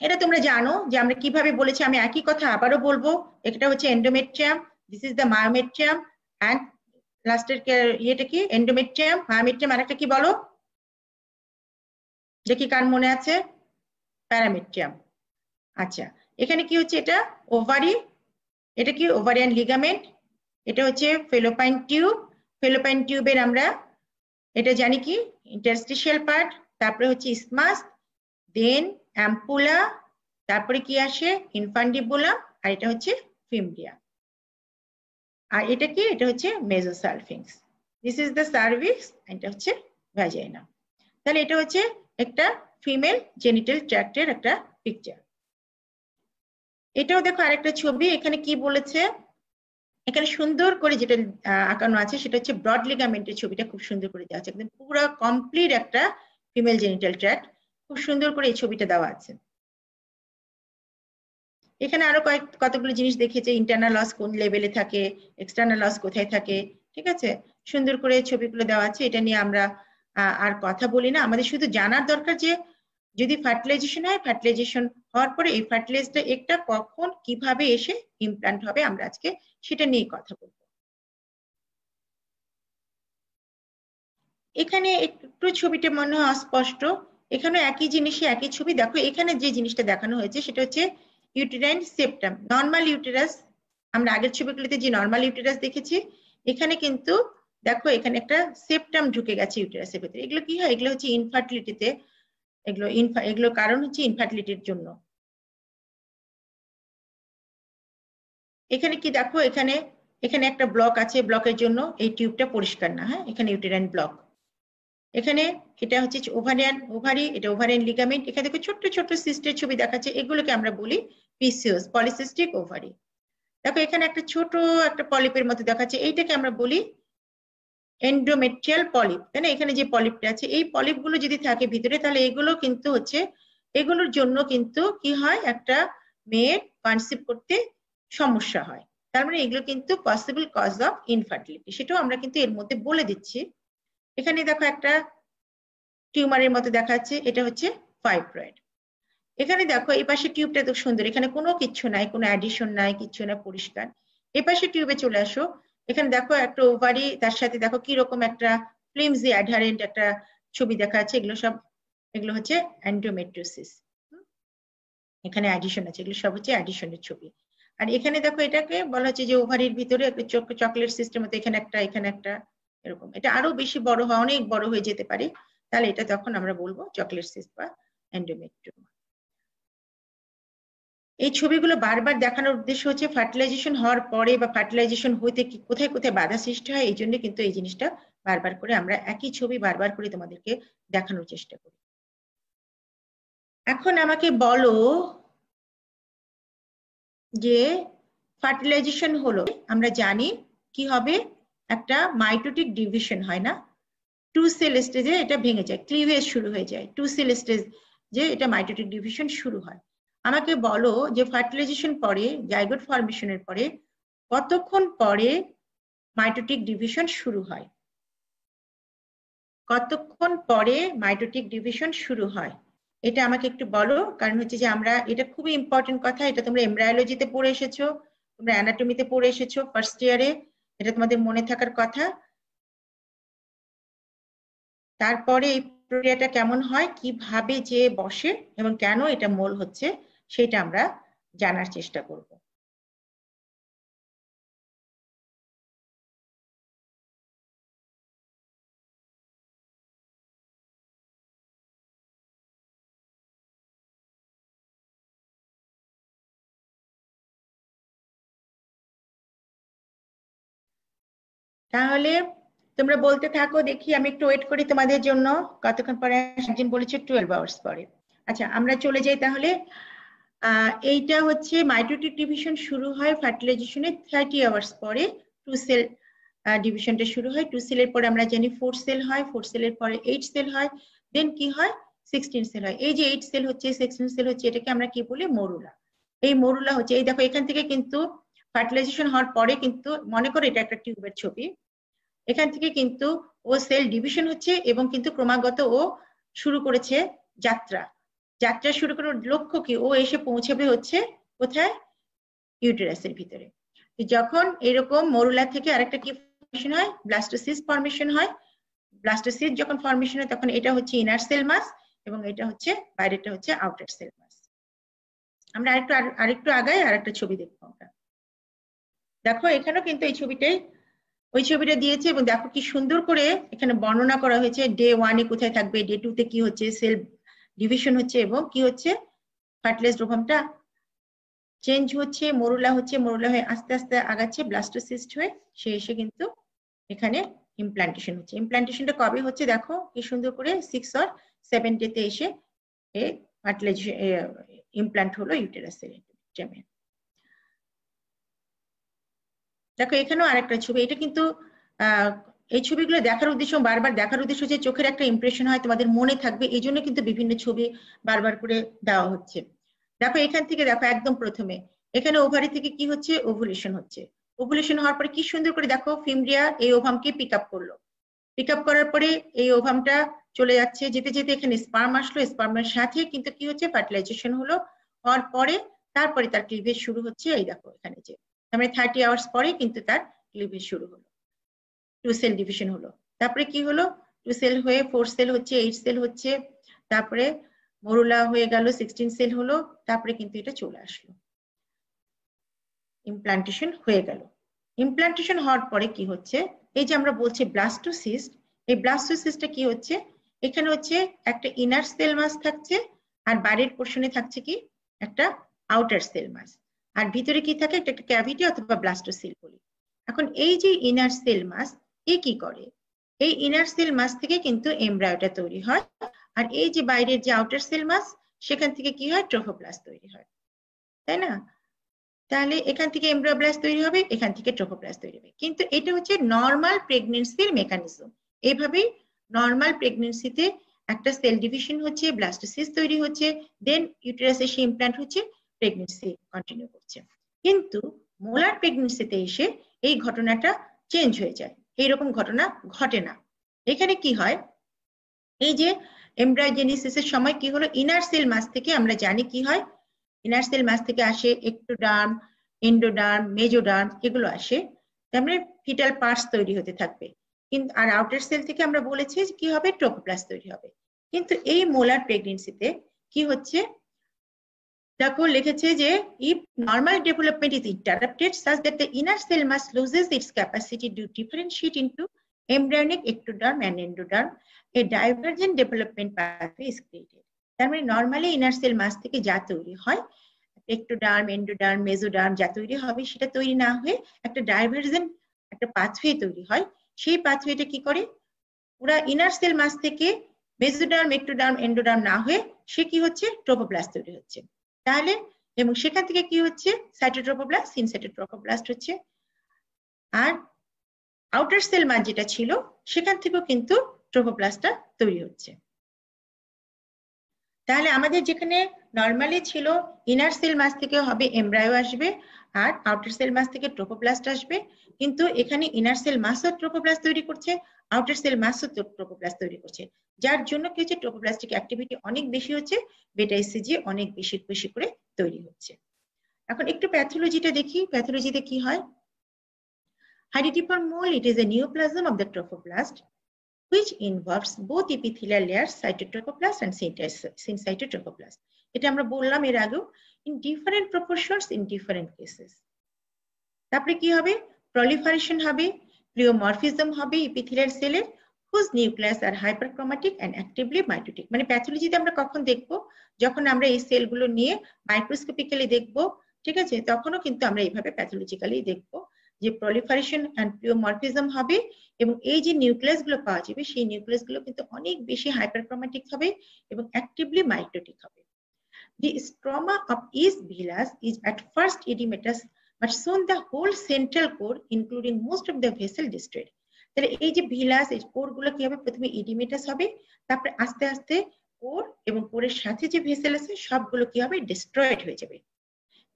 Speaker 1: এটা তোমরা জানো যে আমরা কিভাবে বলেছি, আমি একই কথা আবারও বলবো, এটা হচ্ছে endometrium, this is the myometrium, and লাস্টের ইয়েটা কি, এন্ডোমেট্রিয়াম, মায়োমেট্রিয়াম, আর একটা কি বলো দেখি, কার মনে আছে? প্যারামেট্রিয়াম। আচ্ছা, এখানে কি হচ্ছে, এটা ওভারি, এটা কি ওভারিয়ান লিগামেন্ট, এটা হচ্ছে ফেলোপাইন টিউব, ফেলোপাইন টিউবের আমরা এটা জানি কি ইন্টারস্টিশিয়াল পার্ট, তারপরে হচ্ছে ইসমাস, দেন অ্যাম্পুলা, তারপরে কি আসে ইনফান্ডিবুলাম, আর এটা হচ্ছে ফিমব্রিয়া, আর এটা কি, এটা হচ্ছে মেসোসালফিংস। দিস ইজ দ্য সার্ভিক্স, এটা হচ্ছে ভ্যাজাইনা। তাহলে এটা হচ্ছে একটা ফিমেল জেনিটাল ট্র্যাক্টের একটা পিকচার। এটাও দেখো আরেকটা ছবি, এখানে কি বলেছে, এখানে সুন্দর করে যেটা আঁকানো আছে সেটা হচ্ছে ব্রড লিগামেন্টের ছবিটা খুব সুন্দর করে দেওয়া আছে, একদম পুরো কমপ্লিট একটা ফিমেল জেনিটাল ট্র্যাক্ট, খুব সুন্দর করে এই ছবিটা দেওয়া আছে। এখানে আরো কতগুলো জিনিস দেখেছে, ইন্টারনাল লস কোন লেভেলে থাকে, এক্সটার্নাল লস কোথায় থাকে, ঠিক আছে, সুন্দর করে ছবিগুলো দেওয়া আছে। এটা নিয়ে আমরা আর কথা বলি না, আমাদের শুধু জানার দরকার যে যদি ফার্টিলাইজেশন হয়, ফার্টিলাইজেশন হওয়ার পরে এই ফার্টিলাইজটা একটা কখন কিভাবে এসে ইমপ্ল্যান্ট হবে, আমরা আজকে সেটা নিয়ে কথা বলবো। এখানে একটু ছবিটা মনে হয় অস্পষ্ট, এখানে একই জিনিসে একই ছবি। দেখো এখানে যে জিনিসটা দেখানো হয়েছে সেটা হচ্ছে ইউটেরাইন সেপ্টাম, নর্মাল ইউটেরাস। আমরা আগের ছবিগুলিতে যে নর্মাল ইউটেরাস দেখেছি, এখানে কিন্তু দেখো এখানে একটা সেপ্টাম ঢুকে গেছে ইউটেরাসের ভেতরে। এগুলো কি হয়, এগুলো হচ্ছে ইনফার্টিলিটিতে এগুলো কারণ হচ্ছে ইনফার্টিলিটির জন্য। এখানে কি দেখো, এখানে একটা ব্লক আছে, ব্লকের জন্য এই টিউবটা পরিষ্কার না। হ্যাঁ, এখানে ইউটেরাইন ব্লক। এখানে এটা হচ্ছে ওভারি, এটা ওভারিয়ান লিগামেন্ট। এখানে দেখো ছোট্ট ছোট্ট সিস্টের ছবি দেখাচ্ছে, এগুলোকে আমরা বলি পিসিওস, পলিসিস্টিক ওভারি। দেখো এখানে একটা ছোট একটা পলিপের মতো দেখাচ্ছে, এইটাকে আমরা বলি এন্ডোমেট্রিয়াল পলিপ, তাই না? এখানে যে পলিপটা আছে, এই পলিপগুলো যদি থাকে ভিতরে, তাহলে এগুলো কিন্তু হচ্ছে, এগুলোর জন্য কিন্তু কি হয়, একটা মেয়ের কনসিভ করতে সমস্যা হয়। তার মানে এগুলো কিন্তু পসিবল কজ অফ ইনফার্টিলিটি, সেটাও আমরা কিন্তু এর মধ্যে বলে দিচ্ছি। এখানে দেখো একটা টিউমারের মতো দেখাচ্ছে, এটা হচ্ছে ফাইব্রয়েড। এখানে দেখো এই পাশে টিউবটা এত সুন্দর, এখানে কোনো কিচ্ছু নাই, কোনো অ্যাডিশন নাই, কিচ্ছু না, পরিষ্কার। এ পাশে টিউবে চলে আসো, এখানে দেখো একটা ওভারি, তার সাথে দেখো কি রকম একটা ফ্লিমজি অ্যাডহারেন্ট একটা ছবি দেখা যাচ্ছে। এগুলো হচ্ছে এন্ডোমেট্রিওসিস। এখানে অ্যাডিশন আছে, এগুলো সব হচ্ছে অ্যাডিশনের ছবি। আর এখানে দেখো এটাকে বলা হচ্ছে যে ওভারির ভিতরে একটা চকলেট সিস্টেম মতো, এখানে একটা এরকম। এটা আরো বেশি বড় হয়, অনেক বড় হয়ে যেতে পারে, তাহলে এটা তখন আমরা বলবো চকলেট সিস্ট বা এন্ডোমেট্রিওমা। এই ছবিগুলো বারবার দেখানোর উদ্দেশ্য হচ্ছে ফার্টিলাইজেশন হওয়ার পরে বা ফার্টিলাইজেশন হইতে কোথায় কোথায় বাধা সৃষ্টি হয়, এই জন্য কিন্তু এই জিনিসটা বারবার করে আমরা একই ছবি বারবার করে তোমাদেরকে দেখানোর চেষ্টা করি। এখন আমাকে বলো যে ফার্টিলাইজেশন হলো, আমরা জানি কি হবে, একটা মাইটোটিক ডিভিশন হয় না, 2 সেল স্টেজে এটা ভেঙে যায়, ক্লিভেজ শুরু হয়ে যায়, 2 সেল স্টেজ যে এটা মাইটোটিক ডিভিশন শুরু হয়। আমাকে বলো যে ফার্টিলাইজেশন পরে, জাইগোট ফর্মেশনের পরে কতক্ষণ পরে মাইটোটিক ডিভিশন শুরু হয়? কতক্ষণ পরে মাইটোটিক ডিভিশন শুরু হয়, এটা আমাকে একটু বলো। কারণ হচ্ছে যে আমরা, এটা খুবই ইম্পর্টেন্ট কথা, এটা তোমরা এমব্রায়োলজিতে পড়ে এসেছো, তোমরা অ্যানাটমিতে পড়ে এসেছো ফার্স্ট ইয়ারে, এটা তোমাদের মনে থাকার কথা। তারপরে এই প্রক্রিয়াটা কেমন হয়, কিভাবে যে বসে এবং কেন এটা মোল হচ্ছে, সেটা আমরা জানার চেষ্টা করব। তাহলে তোমরা বলতে থাকো, দেখি আমি একটু ওয়েট করি তোমাদের জন্য। কতক্ষণ পরে? একজন বলেছে 12 আওয়ার্স পরে। আচ্ছা, আমরা চলে যাই তাহলে। এইটা হচ্ছে মাইটোটিক ডিভিশন শুরু হয় ফার্টিলাইজেশনের 30 আওয়ার্স পরে। 2 সেল ডিভিশনটা শুরু হয়। 2 সেলের পরে আমরা জানি 4 সেল হয়, 4 সেলের পরে 8 সেল হয়, দেন কি হয়, 16 সেল হয়। এই যে 8 সেল হচ্ছে, 16 সেল হচ্ছে, এটাকে আমরা কি বলি, মরুলা। এই মরুলা হচ্ছে, এই দেখো এখান থেকে কিন্তু ফার্টিলাইজেশন হওয়ার পরে কিন্তু, মনে করো এটা একটা টিউবের ছবি, এখান থেকে কিন্তু ও সেল ডিভিশন হচ্ছে এবং কিন্তু ক্রমাগত ও শুরু করেছে যাত্রা। যাত্রা শুরু করার লক্ষ্য কি, ও এসে পৌঁছাবে হচ্ছে কোথায়, ইউটেরাসের ভিতরে। যখন এরকম মরুলা থেকে আরেকটা কি ফর্মেশন হয়, ব্লাস্টোসিস্ট ফর্মেশন হয়। ব্লাস্টোসিস্ট যখন ফর্মেশন হয়, তখন এটা হচ্ছে ইনার সেল মাস এবং এটা হচ্ছে বাইরেটা হচ্ছে আউটার সেল মাস। আমরা আরেকটু আগায় আরেকটা ছবি দেখবো আমরা। দেখো এখানেও কিন্তু এই ছবিটাই, ওই ছবিটা দিয়েছে এবং দেখো কি সুন্দর করে এখানে বর্ণনা করা হয়েছে, ডে 1-এ কোথায় থাকবে, ডে 2-তে কি হচ্ছে, সেল ডিভিশন হচ্ছে এবং কি হচ্ছে, ফার্টিলাইজড ওভামটা চেঞ্জ হচ্ছে, মরুলা হচ্ছে, মরুলা হয়ে আস্তে আস্তে আগাচ্ছে ব্লাস্টোসিস্ট হয়ে, সে এসে কিন্তু এখানে ইমপ্লান্টেশন হচ্ছে। ইমপ্লান্টেশনটা কবে হচ্ছে দেখো কি সুন্দর করে, 6 or 7 ডেতে এসে ফার্টিলাইজেশন ইমপ্লান্ট হলো ইউটেরাসের। দেখো এখানেও আরেকটা ছবি, এটা কিন্তু এই ছবিগুলো দেখার উদ্দেশ্য, বারবার দেখার উদ্দেশ্য হচ্ছে চোখের একটা ইমপ্রেশন হয়, তোমাদের মনে থাকবে, এই জন্য কিন্তু বিভিন্ন ছবি বারবার করে দেওয়া হচ্ছে। দেখো এখান থেকে দেখো একদম প্রথমে এখানে ওভারি থেকে কি হচ্ছে, ওভুলেশন হচ্ছে। ওভুলেশন হওয়ার পরে কি সুন্দর করে দেখো ফিমব্রিয়া এই ওভামকে পিক আপ করলো। পিক আপ করার পরে এই ওভামটা চলে যাচ্ছে, যেতে যেতে এখানে স্পার্ম আসলো, স্পার্মের সাথে কিন্তু কি হচ্ছে, ফার্টিলাইজেশন হলো। হওয়ার পরে তারপরে তার ক্লিভেজ শুরু হচ্ছে, এই দেখো এখানে যে মানে 30 আওয়ার্স পরে কিন্তু তার ক্লিভেজ শুরু হলো, 2 সেল ডিভিশন হলো। তারপরে কি হলো, 2 সেল হয়ে 4 সেল হচ্ছে, 8 সেল হচ্ছে, তারপরে মরুলা হয়ে গেল, 16 সেল হলো, তারপরে কিন্তু এটা চলে আসলো, ইমপ্লান্টেশন হয়ে গেল। ইমপ্লান্টেশন হওয়ার পরে কি হচ্ছে, এই যে আমরা বলছি ব্লাস্টোসিস্ট, এই ব্লাস্টোসিস্টটা কি হচ্ছে, এখানে হচ্ছে একটা ইনার সেল মাস থাকছে আর বাইরের পোর্শনে থাকছে কি একটা আউটার সেল মাস, আর ভিতরে কি থাকে একটা ক্যাভিটি অথবা ব্লাস্টোসিল বলি। এখন এই যে ইনার সেল মাস এ কি করে, এই ইনার সেল মাস থেকে কিন্তু এমব্রায়োটা তৈরি হয়, আর এই যে বাইরের যে আউটার সেল মাস সেখান থেকে কি হয় ট্রোফোপ্লাস্ট তৈরি হয়, তাই না? তাহলে এখান থেকে এমব্রায়োপ্লাস্ট তৈরি হবে, এখান থেকে ট্রোফোপ্লাস্ট তৈরি হবে। কিন্তু এটা হচ্ছে নর্মাল প্রেগনেন্সির মেকানিজম। এইভাবেই নর্মাল প্রেগনেন্সিতে একটা সেল ডিভিশন হচ্ছে, ব্লাস্টোসিস তৈরি হচ্ছে, দেন ইউটেরাসে এসে ইমপ্ল্যান্ট হচ্ছে, প্রেগনেন্সি কন্টিনিউ করছে। কিন্তু মোলার প্রেগনেন্সিতে এসে এই ঘটনাটা চেঞ্জ হয়ে যায়, এইরকম ঘটনা ঘটে না। এখানে কি হয়, এই যে এমব্রায়োজেনেসিসের সময় কি হলো, ইনার সেল মাস থেকে আমরা জানি কি হয়, ইনার সেল মাস থেকে আসে এক্টোডার্ম, এন্ডোডার্ম, মেজোডার্ম, এগুলো আসে, তার মানে ফিটাল পার্টস তৈরি হতে থাকবে। কিন্তু আর আউটার সেল থেকে আমরা বলেছি কি হবে ট্রোফোপ্লাস্ট তৈরি হবে। কিন্তু এই মোলার প্রেগনেন্সিতে কি হচ্ছে, দেখো লিখেছে যে if normal development is interrupted such that the inner cell mass loses its capacity to differentiate into embryonic ectoderm and endoderm, a divergent development pathway is created. তার মানে নরমালি ইনার সেল মাস থেকে যা তৈরি হয়, ectoderm, endoderm, মেজোডার্ম যা তৈরি হবে সেটা তৈরি না হয়ে একটা ডাইভার্জেন্ট একটা পাথওয়ে তৈরি হয়। সেই পাথওয়েটা কি করে, পুরা ইনার সেল মাস থেকে মেজোডার্ম, এক্টোডার্ম, এন্ডোডার্ম না হয়ে সে কি হচ্ছে ট্রোফোপ্লাস্ট তৈরি হচ্ছে। তাহলে এবং সেখান থেকে কি হচ্ছে সাইটোট্রোফোপ্লাস্ট, সিনসাইটোট্রোফোপ্লাস্ট হচ্ছে। আর আউটার সেল মাস যেটা ছিল সেখান থেকেও কিন্তু ট্রোফোপ্লাস্টটা তৈরি হচ্ছে। তাহলে আমাদের যেখানে নরমালি ছিল ইনার সেল মাস থেকে হবে এমব্রায়ো আসবে আর আউটার সেল মাস থেকে ট্রোফোপ্লাস্ট আসবে, কিন্তু এখানে ইনার সেল মাসও ট্রোফোপ্লাস্ট তৈরি করছে, আউটার সেল মাসও ট্রোফোপ্লাস্ট তৈরি করছে, যার জন্য কি হচ্ছে ট্রোফোপ্লাস্টিক অ্যাক্টিভিটি অনেক বেশি হচ্ছে, বেটা এসিজি অনেক বেশি বেশি করে তৈরি হচ্ছে। এখন একটু প্যাথোলজিটা দেখি, প্যাথোলজিতে কি হয়। Heredity for mole, it is a neoplasm of the trophoblast which involves both epithelial layers, cytotrophoblast and syncytotrophoblast. এটা আমরা বললাম এর আগেও, in different proportions in different cases. তারপরে কি হবে, proliferation হবে, pleomorphism হবে epithelial সেলের whose nucleus are hyperchromatic and actively mitotic. মানে প্যাথোলজিতে আমরা কখন দেখবো, যখন আমরা এই সেলগুলো নিয়ে মাইক্রোস্কোপিক্যালি দেখবো, ঠিক আছে, তখনও কিন্তু আমরা এইভাবে প্যাথোলজিক্যালি দেখবো যে proliferation and pleomorphism হবে, এবং এই যে নিউক্লিয়াস গুলো পাওয়া যাবে সেই নিউক্লিয়াস গুলো কিন্তু অনেক বেশি হাইপারক্রোমাটিক হবে এবং অ্যাক্টিভলি মাইটোটিক হবে। The stroma of each villus is at first edematous but soon the whole central core including most of the vessel destroyed. তাহলে এই যে ভিলাস, এই কোর গুলো কি হবে, প্রথমে ইডিমেটাস হবে, তারপরে আস্তে আস্তে কোর এবং কোরের সাথে যে ভেসেল আছে সবগুলো কি হবে ডিস্ট্রয়েড হয়ে যাবে।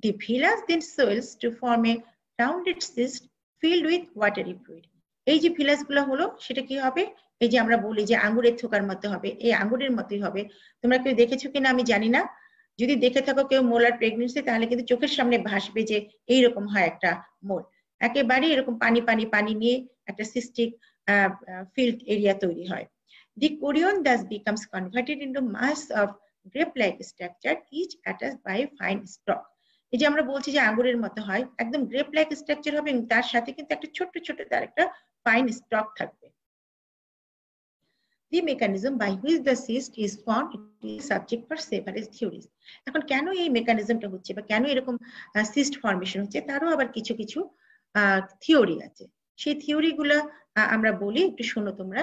Speaker 1: The villus then swells to form a rounded cyst filled with watery fluid. এই যে ভিলাস গুলো হলো সেটা কি হবে, এই যে আমরা বলি যে আঙ্গুরের থোকার মতো হবে, এই আঙ্গুরের মতোই হবে। তোমরা কেউ দেখেছো কিনা আমি জানি না, যদি দেখে থাকো কেউ মোলার প্রেগনেন্সি, তাহলে কিন্তু চোখের সামনে ভাসবে যে এইরকম হয় একটা মোল, একেবারে এরকম পানি পানি পানি নিয়ে একটা সিস্টিক ফিল্ড এরিয়া তৈরি হয়। The chorion thus becomes converted into mass of grape-like structure, each attached by a fine stalk. এই যে আমরা বলছি যে আঙ্গুরের মতো হয়, একদম গ্রেপ লাইক স্ট্রাকচার হবে এবং তার সাথে কিন্তু একটা ছোট ছোট তার একটা ফাইন স্টক থাকবে। The mechanism by which the cyst is formed is subject for several theories. এখন কেন এই মেকানিজমটা হচ্ছে বা কেন এরকম সিস্ট ফর্মেশন হচ্ছে তারও আবার কিছু কিছু থিওরি আছে। সেই থিওরি গুলা আমরা বলি, একটু শোনো তোমরা।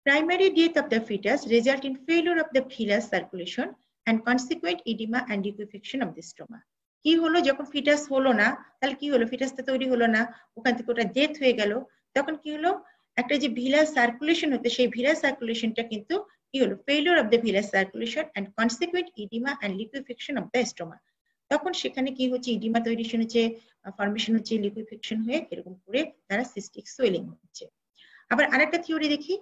Speaker 1: Primary death of the fetus result in failure of the villus circulation and consequent edema and liquefaction of the stroma. কি হলো, যখন ফিটাস হলো না তাহলে কি হলো, ফিটাসটা তৈরি হলো না, ওখান থেকে ওটা ডেথ হয়ে গেল, তখন কি হলো একটা যে ভিলাস সার্কুলেশন হতে, সেই ভিলাস সার্কুলেশনটা কিন্তু কি হলো failure of the villus circulation and consequent oedema and liquefaction of the stroma. তখন সেখানে কি হচ্ছে, ইডিমা তৈরি হচ্ছে, ফর্মেশন হচ্ছে, লিকুইফেকশন হয়ে এরকম করে তারা সিস্টিক সোয়েলিং হচ্ছে। আবার আরেকটা থিওরি দেখি,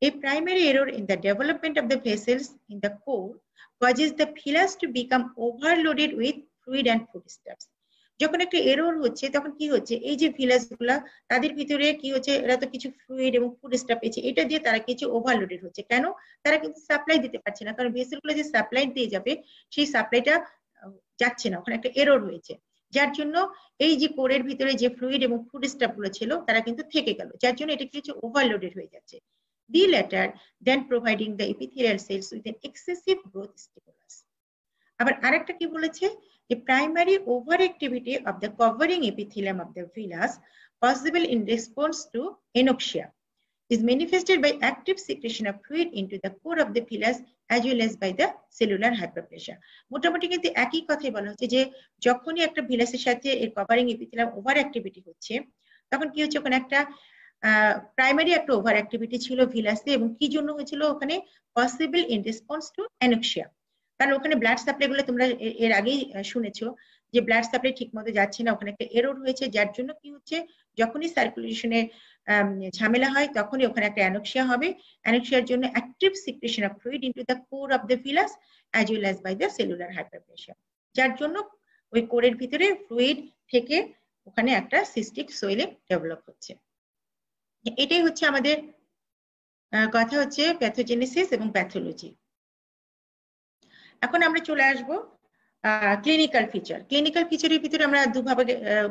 Speaker 1: a primary error in the development of the vessels in the core causes the villus to become overloaded with fluid and foodstuffs. যখন একটা এরর হচ্ছে তখন কি হচ্ছে, এই যে ভিলাস গুলা তাদের ভিতরে কি হচ্ছে, এরা তো কিছু ফ্লুইড এবং ফুড স্টাফ পেয়েছে, এটা দিয়ে তারা কিছু ওভারলোডেড হচ্ছে। কেন, তারা কিন্তু সাপ্লাই দিতে পারছে না, কারণ ভেসেল গুলো যে সাপ্লাই দিয়ে যাবে সেই সাপ্লাইটা যাচ্ছে না, ওখানে একটা এরর হয়েছে, যার জন্য এই যে কোরের ভিতরে যে ফ্লুইড এবং ফুড স্টাফ গুলো ছিল তারা কিন্তু থেকে গেল, যার জন্য এটা কিছু ওভারলোডেড হয়ে যাচ্ছে। the latter then providing the epithelial cells with an excessive growth stimulus. আবার আরেকটা কি বলেছে যে primary overactivity of the covering epithelium of the villus possible in response to anoxia is manifested by active secretion of fluid into the core of the villus as well as by the cellular hyperplasia. মোটামুটি কিন্তু একই কথাই বলা হচ্ছে যে যখনই একটা ভিলাসের সাথে এর কভারিং এপিথেলিয়াম ওভার অ্যাক্টিভিটি হচ্ছে তখন কি হচ্ছে ওখানে একটা প্রাইমারি একটা ওভার অ্যাক্টিভিটি ছিল ভিলাসে এবং কি জন্য হয়েছিল ওখানে possible in response to anoxia কারণ ওখানে ব্লাড সাপ্লাই গুলো তোমরা এর আগেই শুনেছো যে ব্লাড সাপ্লাই ঠিকমতো যাচ্ছে না ওখানে একটা এরর হয়েছে যার জন্য কি হচ্ছে যখনই সার্কুলেশনে ঝামেলা হয় তখনই ওখানে একটা অ্যানোক্সিয়া হবে অ্যানোক্সিয়ার জন্য active secretion of fluid into the core of the villus as well as by the cellular hyperplasia যার জন্য ওই কোরের ভিতরে ফ্লুইড থেকে ওখানে একটা সিস্টিক সোয়েলিং ডেভেলপ হচ্ছে এটাই হচ্ছে আমাদের কথা হচ্ছে প্যাথোজেনেসিস এবং প্যাথোলজি এখন আমরা চলে আসব ক্লিনিক্যাল ফিচারের ভিতরে আমরা দুভাবে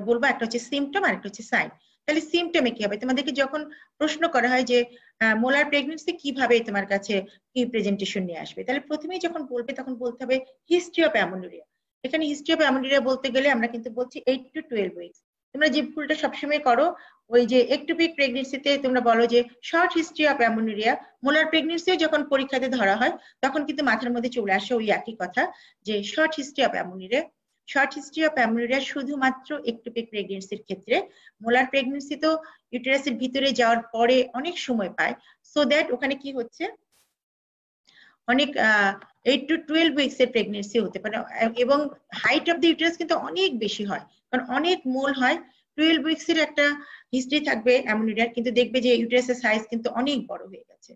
Speaker 1: বলবো একটা হচ্ছে সিম্পটম আর একটা হচ্ছে সাইন তাহলে সিম্পটমে কি হবে তোমাদেরকে যখন প্রশ্ন করা হয় যে মোলার প্রেগন্যান্সি কিভাবে তোমার কাছে কি প্রেজেন্টেশন নিয়ে আসবে তাহলে প্রথমেই যখন বলবে তখন বলতে হবে হিস্ট্রি অফ অ্যামোনুরিয়া এখানে হিস্ট্রি অফ অ্যামোনুরিয়া বলতে গেলে আমরা কিন্তু বলছি 8 to 12 উইকস তোমরা যে ভুলটা সবসময় করো ওই যে একটোপিক প্রেগন্যান্সিতে তোমরা বলো যে শর্ট হিস্ট্রি অফ অ্যামোনুরিয়া মোলার প্রেগন্যান্সিও যখন পরীক্ষাতে ধরা হয় তখন কিন্তু মাথার মধ্যে চলে আসে ওই একই কথা যে শর্ট হিস্ট্রি অফ অ্যামোনুরিয়া শুধুমাত্র একটোপিক প্রেগন্যান্সির ক্ষেত্রে মোলার প্রেগন্যান্সি তো ইউটেরাসের ভিতরে যাওয়ার পরে অনেক সময় পায় সো দ্যাট ওখানে কি হচ্ছে অনেক 8 to 12 উইকস এর প্রেগন্যান্সি হতে পারে এবং হাইট অফ দ্য ইউটেরাস কিন্তু অনেক বেশি হয় কারণ অনেক মোল হয় 12 উইকস এর একটা হিস্ট্রি থাকবে অ্যামোনুরিয়ার কিন্তু দেখবে যে ইউটেরাসের সাইজ কিন্তু অনেক বড় হয়ে গেছে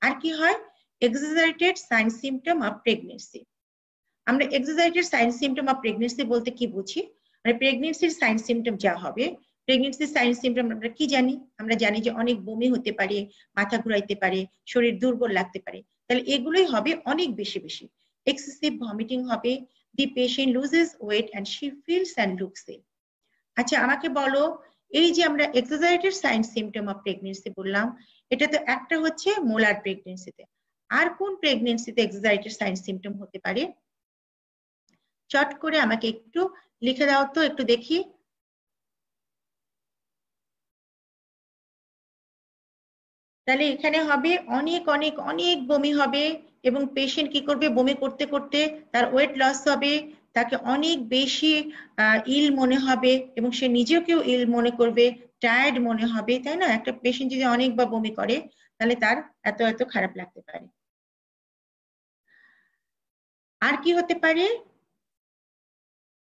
Speaker 1: আর কি হয় exaggerated sign symptom of pregnancy আমরা exaggerated sign symptom of pregnancy বলতে কি বুঝি মানে প্রেগন্যান্সির সাইন সিম্পটম যা হবে প্রেগন্যান্সির সাইন সিম্পটম আমরা কি জানি আমরা জানি যে অনেক বমি হতে পারে মাথা ঘুরাইতে পারে শরীর দুর্বল লাগতে পারে তাহলে এগুলোই হবে অনেক বেশি বেশি এক্সেসিভ ভমিটিং হবে the patient loses weight and she feels and looks ill আচ্ছা আমাকে বলো এই যে আমরা exaggerated sign symptom of pregnancy বললাম এটা তো একটা হচ্ছে মোলার প্রেগন্যান্সিতে আর কোন প্রেগন্যান্সিতে এক্সাজারেটেড সাইন সিম্পটম হতে পারে চট করে আমাকে একটু লিখে দাও তো একটু দেখি তাহলে এখানে হবে অনেক অনেক অনেক বমি হবে এবং পেশেন্ট কি করবে বমি করতে করতে তার ওয়েট লস হবে তাকে অনেক বেশি ইল মনে হবে এবং সে নিজেকেও ইল মনে করবে টায়ার্ড মনে হবে তাই না একটা পেশেন্ট যদি অনেকবার বমি করে তাহলে তার এত এত খারাপ লাগতে পারে আর কি হতে পারে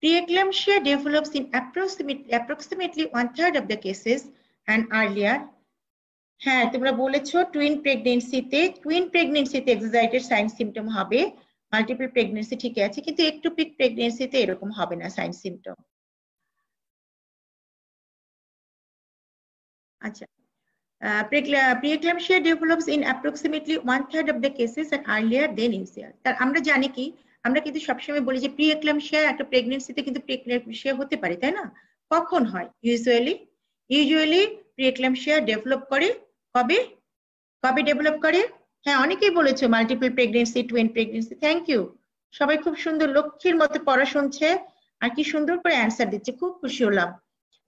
Speaker 1: Preeclampsia develops in approximately 1/3 of the cases and earlier. হ্যাঁ তোমরা বলেছো টুইন প্রেগন্যান্সিতে এক্সাজারেটেড সাইন সিম্পটম হবে মাল্টিপল প্রেগন্যান্সি ঠিক আছে কিন্তু একটোপিক প্রেগন্যান্সিতে এরকম হবে না সাইন সিম্পটম আচ্ছা preeclampsia develops in approximately 1/3 of the cases and earlier than usual তার আমরা জানি কি আমরা কিন্তু সবসময় বলি যে প্রিএক্লাম্পসিয়া একটা প্রেগন্যান্সিতে কিন্তু প্রিএক্লাম্পসিয়া হতে পারে তাই না কখন হয় ইউজুয়ালি প্রিএক্লাম্পসিয়া ডেভেলপ করে কবে ডেভেলপ করে হ্যাঁ অনেকেই বলেছো multiple pregnancy twin pregnancy thank you সবাই খুব সুন্দর লক্ষ্মীর মতো পড়া শুনছে আর কি সুন্দর করে অ্যানসার দিচ্ছে খুব খুশি হলাম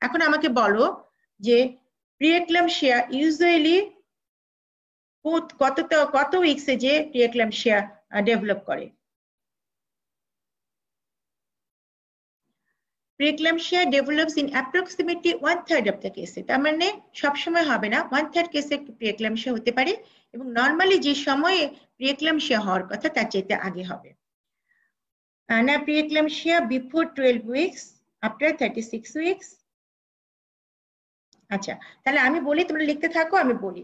Speaker 1: এখন আমাকে বলো যে প্রিএক্লাম্পসিয়া ইউজুয়ালি কত উইকসে যে প্রিএক্লাম্পসিয়া ডেভেলপ করে Preeclampsia develops in approximately 1/3 of the cases তার মানে সব সময় হবে না 1/3 কেসে প্রিএক্লাম্পসিয়া হতে পারে এবং নরমালি যে সময়ে প্রিএক্লাম্পসিয়া হওয়ার কথা তার চাইতে আগে হবে না preeclampsia before 12 weeks after 36 weeks আচ্ছা তাহলে আমি বলি তোমরা লিখতে থাকো আমি বলি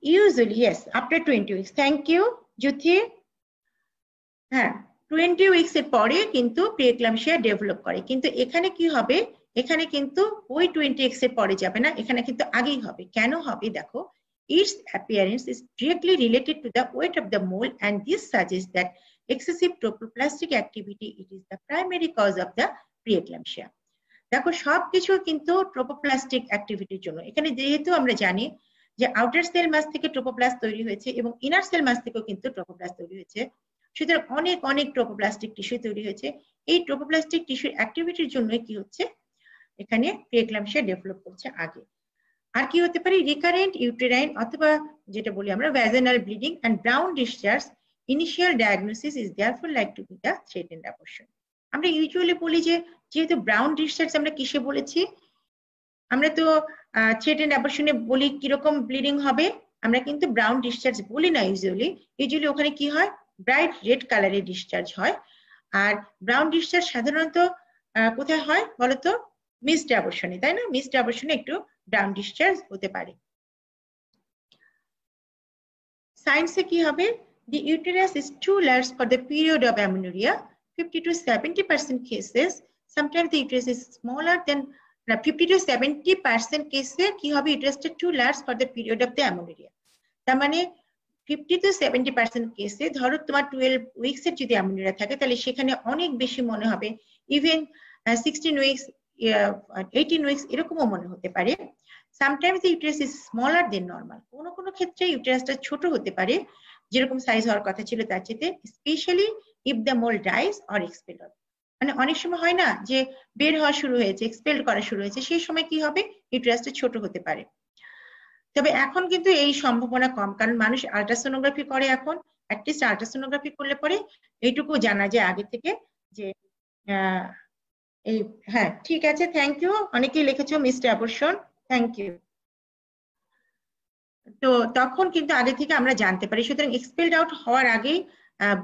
Speaker 1: usually yes after 20 weeks thank you Jyoti হ্যাঁ 20 উইকস এর পরে কিন্তু প্রিএক্লাম্পসিয়া ডেভেলপ করে কিন্তু এখানে কি হবে এখানে কিন্তু ওই 20 উইকস এর পরে যাবে না এখানে কিন্তু আগেই হবে কেন হবে দেখো its appearance is directly related to the weight of the mole and this suggests that excessive tropoplastic activity it is the primary cause of the preeclampsia দেখো সবকিছু কিন্তু ট্রোপোপ্লাস্টিক অ্যাক্টিভিটির জন্য এখানে যেহেতু আমরা জানি যে আউটার সেল মাস থেকে ট্রোপোপ্লাস্ট তৈরি হয়েছে এবং ইনার সেল মাস থেকেও কিন্তু ট্রোপোপ্লাস্ট তৈরি হয়েছে। সুতরাং অনেক অনেক ট্রোপোপ্লাস্টিক টিস্যু তৈরি হয়েছে। এই ট্রোপোপ্লাস্টিক টিস্যুর অ্যাক্টিভিটির জন্য কি হচ্ছে, এখানে প্রিএক্লাম্পসিয়া ডেভেলপ করছে আগে। আর কি হতে পারে, রিকারেন্ট ইউটেরাইন অথবা যেটা বলি আমরা vaginal bleeding and brown discharge. Initial diagnosis is therefore like to be the threatened abortion. আমরা ইউজুয়ালি বলি যে যেহেতু ব্রাউন ডিসচার্জ, আমরা কিসে বলেছি, আমরা তো থ্রেটেন্ড অ্যাবর্শনে বলি কিরকম ব্লিডিং হবে, আমরা কিন্তু ব্রাউন ডিসচার্জ বলি না ইউজুয়ালি। ইউজুয়ালি ওখানে কি হয়, ব্রাইট রেড কালারের ডিসচার্জ হয়। আর ব্রাউন ডিসচার্জ সাধারণত কোথায় হয় বলতো, মিসড অ্যাবর্শনে, তাই না? মিসড অ্যাবর্শনে একটু ব্রাউন ডিসচার্জ হতে পারে। সায়েন্সে কি হবে, the uterus is too large for the period of amenorrhea. 50 to 70% cases, sometimes the uterus is smaller than 50 to 70% কেসে কি হবে, uterus too large for the period of the amenorrhea। তার মানে 50 to 70% কেসে ধরো তোমার 12 উইকস এর যদি অ্যামেনোরিয়া থাকে, তাহলে সেখানে অনেক বেশি মনে হবে, ইভেন 16 উইকস 18 উইকস এরকমও মনে হতে পারে। Sometimes the uterus is smaller then normal, কোনো কোনো ক্ষেত্রে ইউটেরাসটা ছোট হতে পারে যেরকম সাইজ হওয়ার কথা ছিল তার চেয়ে, specially if the mole dies or expelled. মানে অনেক সময় হয় না যে বের হওয়া শুরু হয়েছে, এক্সপেলড করা শুরু হয়েছে, সেই সময় কি হবে, ইউটেরাসটা ছোট হতে পারে। তবে এখন কিন্তু এই সম্ভাবনা কম, কারণ মানুষ আল্ট্রাসোনোগ্রাফি করে এখন। অ্যাটলিস্ট আল্ট্রাসোনোগ্রাফি করলে পরে এইটুকু জানা যায় আগে থেকে যে এই, হ্যাঁ ঠিক আছে, থ্যাংক ইউ, অনেকেই লিখেছো মিসড অ্যাবর্শন, থ্যাংক ইউ। তো তখন কিন্তু আগে থেকে আমরা জানতে পারি, সুতরাং এক্সপেলড আউট হওয়ার আগেই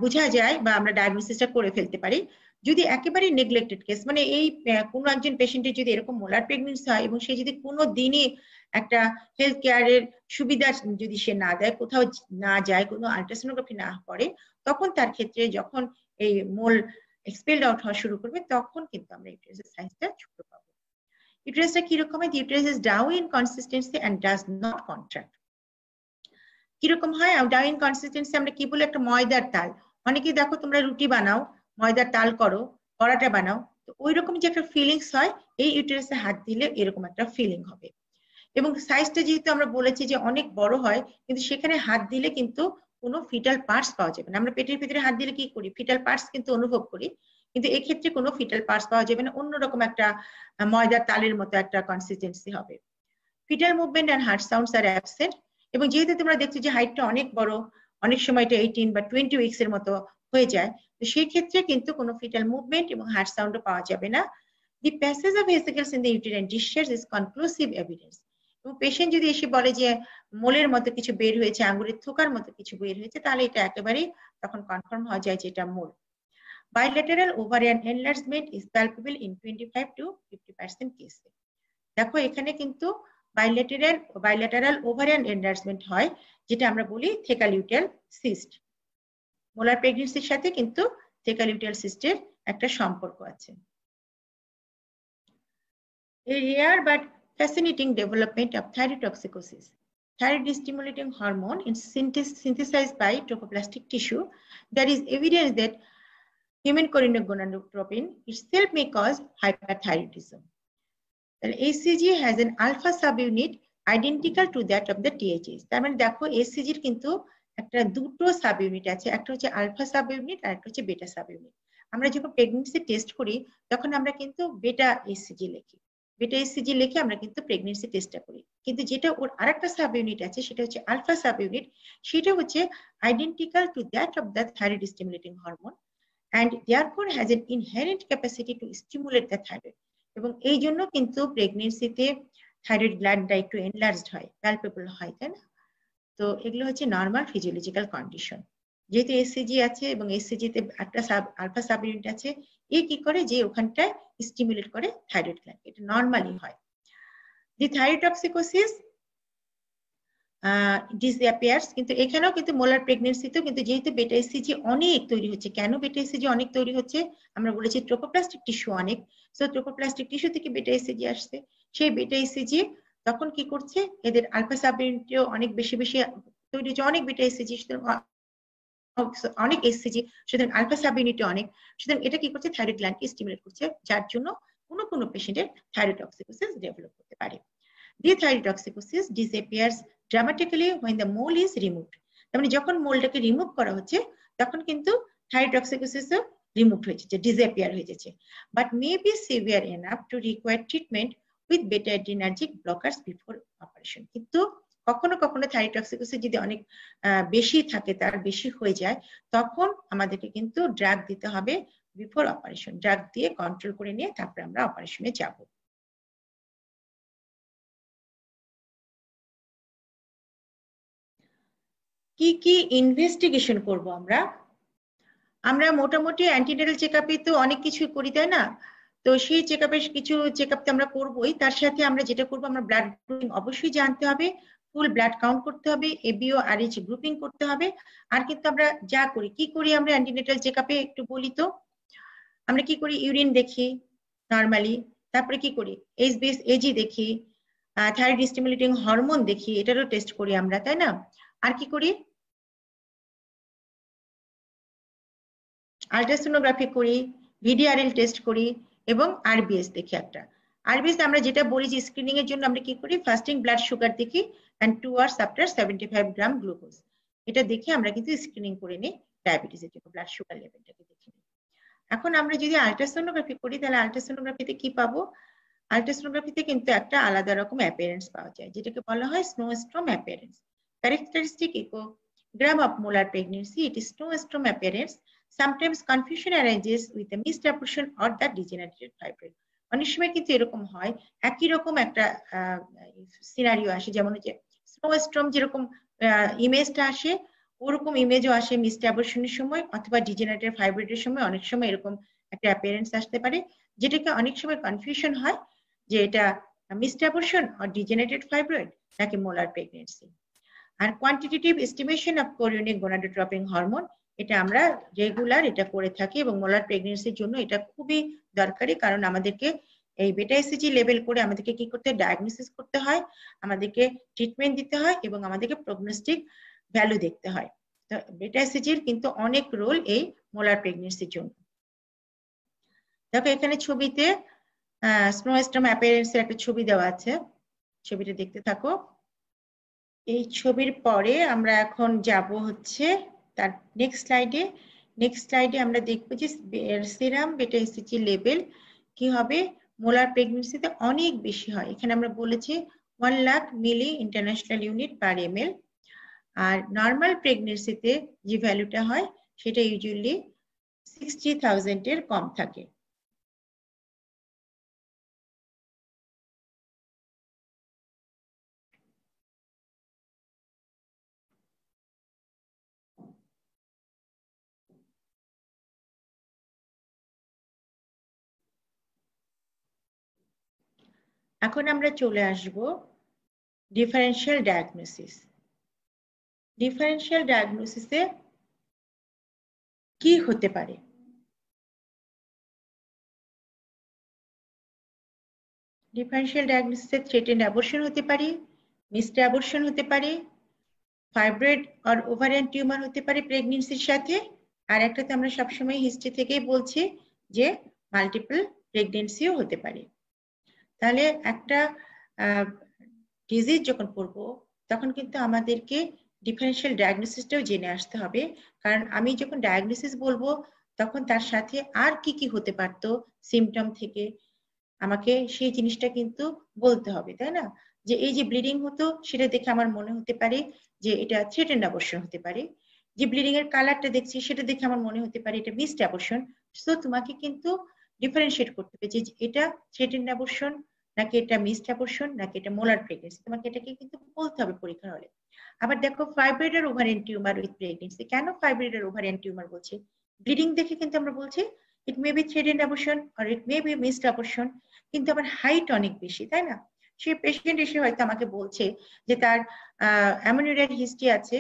Speaker 1: বোঝা যায় বা আমরা ডায়াগনোসিসটা করে ফেলতে পারি। যদি একেবারে নেগলেক্টেড কেস, মানে এই কোনো একজন পেশেন্টের যদি এরকম মোলার প্রেগনেন্সি হয় এবং সে যদি কোনো দিনই একটা হেলথ কেয়ারের সুবিধা যদি সে না দেয়, কোথাও না যায়, কোনো আল্ট্রাসোনোগ্রাফি না করে, তখন তার ক্ষেত্রে যখন এই মোল এক্সপেলড আউট হওয়া শুরু করবে, তখন কিন্তু আমরা ইউটেরাসের সাইজটা ছোট পাবো। ইউটেরাসটা কিরকম হয়, uterus is down in consistency and does not contract. কিরকম হয় ডাউন কনসিস্টেন্সি, আমরা কি বলি, একটা ময়দার তাল। অনেকেই দেখো তোমরা রুটি বানাও, ময়দার তাল করো, পরাটা বানাও, তো ওই রকম যে একটা ফিলিংস হয়, এই ইউটেরাসে হাত দিলে এরকম একটা ফিলিং হবে। এবং সাইজটা যেহেতু আমরা বলেছি যে অনেক বড় হয়, কিন্তু সেখানে হাত দিলে কিন্তু কোনো ফিটাল পার্টস পাওয়া যাবে না। আমরা পেটের ভিতরে হাত দিলে কি করি, ফিটাল পার্টস কিন্তু অনুভব করি, কিন্তু এক্ষেত্রে কোনো ফিটাল পার্টস পাওয়া যাবে না, অন্যরকম একটা ময়দার তালের মতো একটা কনসিস্টেন্সি হবে। Fetal movement and heart sounds are absent. এবং যেহেতু তোমরা দেখছো যে হাইটটা অনেক বড়, অনেক সময় এটা 18 বা 20 উইকস এর মতো হয়ে যায়, তো সেই ক্ষেত্রে কিন্তু কোনো ফিটাল মুভমেন্ট এবং হার্ট সাউন্ডও পাওয়া যাবে না। The passage of ভেসিকলস in the uterine discharge is conclusive evidence. এবং পেশেন্ট যদি এসে বলে যে মোলের মতো কিছু বের হয়েছে, আঙ্গুরের থোকার মতো কিছু বের হয়েছে, তাহলে এটা একেবারেই তখন কনফার্ম হয়ে যায় যে এটা মোল। Bilateral ovarian enlargement is palpable in 25 to 50% কেসে। দেখো এখানে কিন্তু বাইলেটারাল ওভারিয়ান এনলার্জমেন্ট হয়, যেটা আমরা বলি থেকালিউটেল সিস্ট। মোলার প্রেগন্যান্সির সাথে কিন্তু থেকালিউটেল সিস্টের একটা সম্পর্ক আছে। A rare but fascinating development of thyrotoxicosis. Thyroid stimulating hormone is synthesized by tropoplastic tissue. There is evidence that human chorionic-gonadotropin itself may cause hyperthyroidism. ACG has an alpha subunit identical to that of the THS. তার মানে দেখো ACG এর কিন্তু একটা দুটো subunit আছে, একটা হচ্ছে আলফা সাবইউনিট আর একটা হচ্ছে বেটা সাবইউনিট। আমরা যখন প্রেগন্যান্সি টেস্ট করি তখন আমরা কিন্তু বেটা ACG লিখি, বেটা ACG লিখে আমরা কিন্তু প্রেগন্যান্সি টেস্টটা করি। কিন্তু যেটা ওর আরেকটা সাবইউনিট আছে সেটা হচ্ছে আলফা সাবইউনিট, সেটা হচ্ছে identical to that of the thyroid stimulating hormone and therefore has an inherent capacity to stimulate the thyroid. এবং এই জন্য কিন্তু প্রেগন্যান্সিতে থাইরয়েড গ্ল্যান্ডটা একটু এনলার্জড হয়, প্যালপেবল হয়, তাই না? তো এগুলো হচ্ছে নরমাল ফিজিওলজিক্যাল কন্ডিশন। যেহেতু এসসিজি আছে এবং এসসিজি তে একটা আলফা সাবইউনিট আছে, এ কি করে যে ওখানটায় স্টিমুলেট করে থাইরয়েড গ্ল্যান্ড, এটা নরমালি হয়। দি থাইরোটক্সিকোসিস ডিসঅ্যাপিয়ার্স, কিন্তু এখানেও কিন্তু মোলার প্রেগন্যান্সিতেও কিন্তু যেহেতু বেটা এসসিজি অনেক তৈরি হচ্ছে, কেন বেটা এসসিজি অনেক তৈরি হচ্ছে, আমরা বলেছি ট্রোপোপ্লাস্টিক টিস্যু অনেক, সো ট্রোপোপ্লাস্টিক টিস্যু থেকে বেটা এসসিজি আসছে, সেই বেটা এসসিজি তখন কি করছে, এদের আলফা সাবইউনিটও অনেক বেশি বেশি তৈরি হচ্ছে, অনেক বেটা এসসিজি, অনেক এসসিজি, সুতরাং আলফা সাবইউনিটও অনেক, সুতরাং এটা কি করছে, থাইরয়েড গ্ল্যান্ডকে স্টিমুলেট করছে, যার জন্য কোনো কোনো পেশেন্টের থাইরোটক্সিকোসিস ডেভেলপ করতে পারে। The thyrotoxicosis disappears dramatically when the mole is removed. তার মানে যখন মোলটাকে রিমুভ করা হচ্ছে তখন কিন্তু থাইরয়েডক্সিকোসিসও রিমুভ হয়ে যাচ্ছে, ডিসঅ্যাপিয়ার হয়ে যাচ্ছে, but may be severe enough to require treatment with বেটা অ্যাড্রিনার্জিক ব্লকার্স বিফোর অপারেশন। কিন্তু কখনো কখনো থাইরয়েডক্সিকোসিস যদি অনেক বেশি থাকে, তার বেশি হয়ে যায়, তখন আমাদেরকে কিন্তু ড্রাগ দিতে হবে বিফোর অপারেশন। ড্রাগ দিয়ে কন্ট্রোল করে নিয়ে তারপরে আমরা অপারেশনে যাব। কি কি ইনভেস্টিগেশন করব আমরা? আমরা মোটামুটি অ্যান্টিনেটাল চেকআপে তো অনেক কিছু করি, তাই না? তো সেই চেকআপের কিছু চেকআপ তো আমরা করবোই, তার সাথে আমরা যেটা করবো, আমরা ব্লাড গ্রুপিং অবশ্যই জানতে হবে, ফুল ব্লাড কাউন্ট করতে হবে, এবিও আরএইচ গ্রুপিং করতে হবে। আর কিন্তু আমরা যা করি, কি করি আমরা অ্যান্টিনেটাল চেকআপে একটু বলি তো। আমরা কি করি? ইউরিন দেখি নরমালি, তারপরে কি করি? এজি দেখি, থাইরয়েড স্টিমুলেটিং হরমোন দেখি, এটারও টেস্ট করি আমরা, তাই না? আর কি করি? আল্ট্রাসোনোগ্রাফি করি, ভিডিআরএল টেস্ট করি এবং আরবিএস দেখি একটা। আরবিএস আমরা যেটা বলি যে স্ক্রিনিং এর জন্য আমরা কি করি? ফাস্টিং ব্লাড সুগার দেখি and 2 hours after 75 gram glucose. এটা দেখে আমরা কিন্তু স্ক্রিনিং করে নিই ডায়াবেটিসের জন্য, ব্লাড সুগার লেভেলটাকে দেখে নিই। এখন আমরা যদি আল্ট্রাসোনোগ্রাফি করি, তাহলে আল্ট্রাসোনোগ্রাফিতে কি পাবো? আল্ট্রাসোনোগ্রাফিতে কিন্তু একটা আলাদা রকম অ্যাপিয়ারেন্স পাওয়া যায়, যেটাকে বলা হয় snowstorm appearance. Characteristic echogram of molar pregnancy, it is snowstorm appearance. Sometimes confusion arises with the missed abortion or the degenerated fibroid. অনেক সময় কিন্তু এরকম হয়, একই রকম একটা সিনারিও আসে, যেমন হচ্ছে স্নোস্টর্ম যেরকম ইমেজটা আসে, ওরকম ইমেজও আসে মিসড অ্যাবর্শনের সময় অথবা ডিজেনারেটেড ফাইব্রয়েডের সময়। অনেক সময় এরকম একটা অ্যাপিয়ারেন্স আসতে পারে, যেটাকে অনেক সময় কনফিউশন হয় যে এটা মিসড অ্যাবর্শন আর ডিজেনারেটেড ফাইব্রয়েড নাকি মোলার প্রেগন্যান্সি। আর quantitative estimation of chorionic gonadotropin hormone, এটা আমরা রেগুলার এটা করে থাকি এবং মোলার প্রেগন্যান্সির জন্য এটা খুবই দরকারি, কারণ আমাদেরকে এই বেটা এসিজি লেভেল করে আমাদেরকে কি করতে হয়? ডায়াগনোসিস করতে হয়, আমাদেরকে ট্রিটমেন্ট দিতে হয় এবং আমাদেরকে প্রগনোস্টিক ভ্যালু দেখতে হয়। তো বেটা এসিজির কিন্তু অনেক রোল এই মোলার প্রেগন্যান্সির জন্য। দেখো এখানে ছবিতে স্নোস্টর্ম অ্যাপিয়ারেন্সের একটা ছবি দেওয়া আছে, ছবিটা দেখতে থাকো। এই ছবির পরে আমরা এখন যাব হচ্ছে তার নেক্সট স্লাইডে। নেক্সট স্লাইডে আমরা দেখব যে সেরাম বেটা এসিজি লেভেল কি হবে। মোলার প্রেগন্যান্সিতে অনেক বেশি হয়, এখানে আমরা বলেছি 1 লাখ মিলি ইন্টারন্যাশনাল ইউনিট পার এমএল। আর নর্মাল প্রেগন্যান্সিতে যে ভ্যালুটা হয় সেটা ইউজুয়ালি 60,000 এর কম থাকে। এখন আমরা চলে আসব ডিফারেনশিয়াল ডায়াগনোসিস। ডিফারেনশিয়াল ডায়াগনোসিসে কি হতে পারে? ডিফারেনশিয়াল ডায়াগনোসিসে থ্রেটেন্ড অ্যাবর্শন হতে পারে, মিসড অ্যাবর্শন হতে পারে, ফাইব্রয়েড আর ওভারিয়ান টিউমার হতে পারে প্রেগন্যান্সির সাথে, আর একটাতে আমরা সবসময় হিস্ট্রি থেকেই বলছি যে মাল্টিপল প্রেগন্যান্সিও হতে পারে। তাহলে একটা ডিজিজ যখন পড়বো তখন কিন্তু আমাদেরকে ডিফারেনশিয়াল ডায়াগনোসিসটাও জেনে আসতে হবে, কারণ আমি যখন ডায়াগনোসিস বলবো তখন তার সাথে আর কি কি হতে পারতো সিমটম থেকে আমাকে সেই জিনিসটা কিন্তু বলতে হবে, তাই না? যে এই যে ব্লিডিং হতো সেটা দেখে আমার মনে হতে পারে যে এটা থ্রেটেন্ড অ্যাবর্শন হতে পারে, যে ব্লিডিং এর কালারটা দেখছি সেটা দেখে আমার মনে হতে পারে এটা মিসড অ্যাবর্শন। সো তোমাকে কিন্তু ডিফারেন্সিয়েট করতে হবে যে এটা থ্রেটেন্ড অ্যাবর্শন নাকি এটা মিসড অ্যাবর্শন নাকি এটা মোলার প্রেগন্যান্সি, তোমাকে এটাকে কিন্তু বলতে হবে পরীক্ষা হলে। আবার দেখো ফাইব্রয়েড আর ওভারিয়ান টিউমার উইথ প্রেগন্যান্সি, কেন ফাইব্রয়েড আর ওভারিয়ান টিউমার বলছে? ব্লিডিং দেখে কিন্তু আমরা বলছি it may be threatened abortion আর it may be missed abortion, কিন্তু আবার হাইট অনেক বেশি, তাই না? সেই পেশেন্ট এসে হয়তো আমাকে বলছে যে তার অ্যামোনিউরিয়ার হিস্ট্রি আছে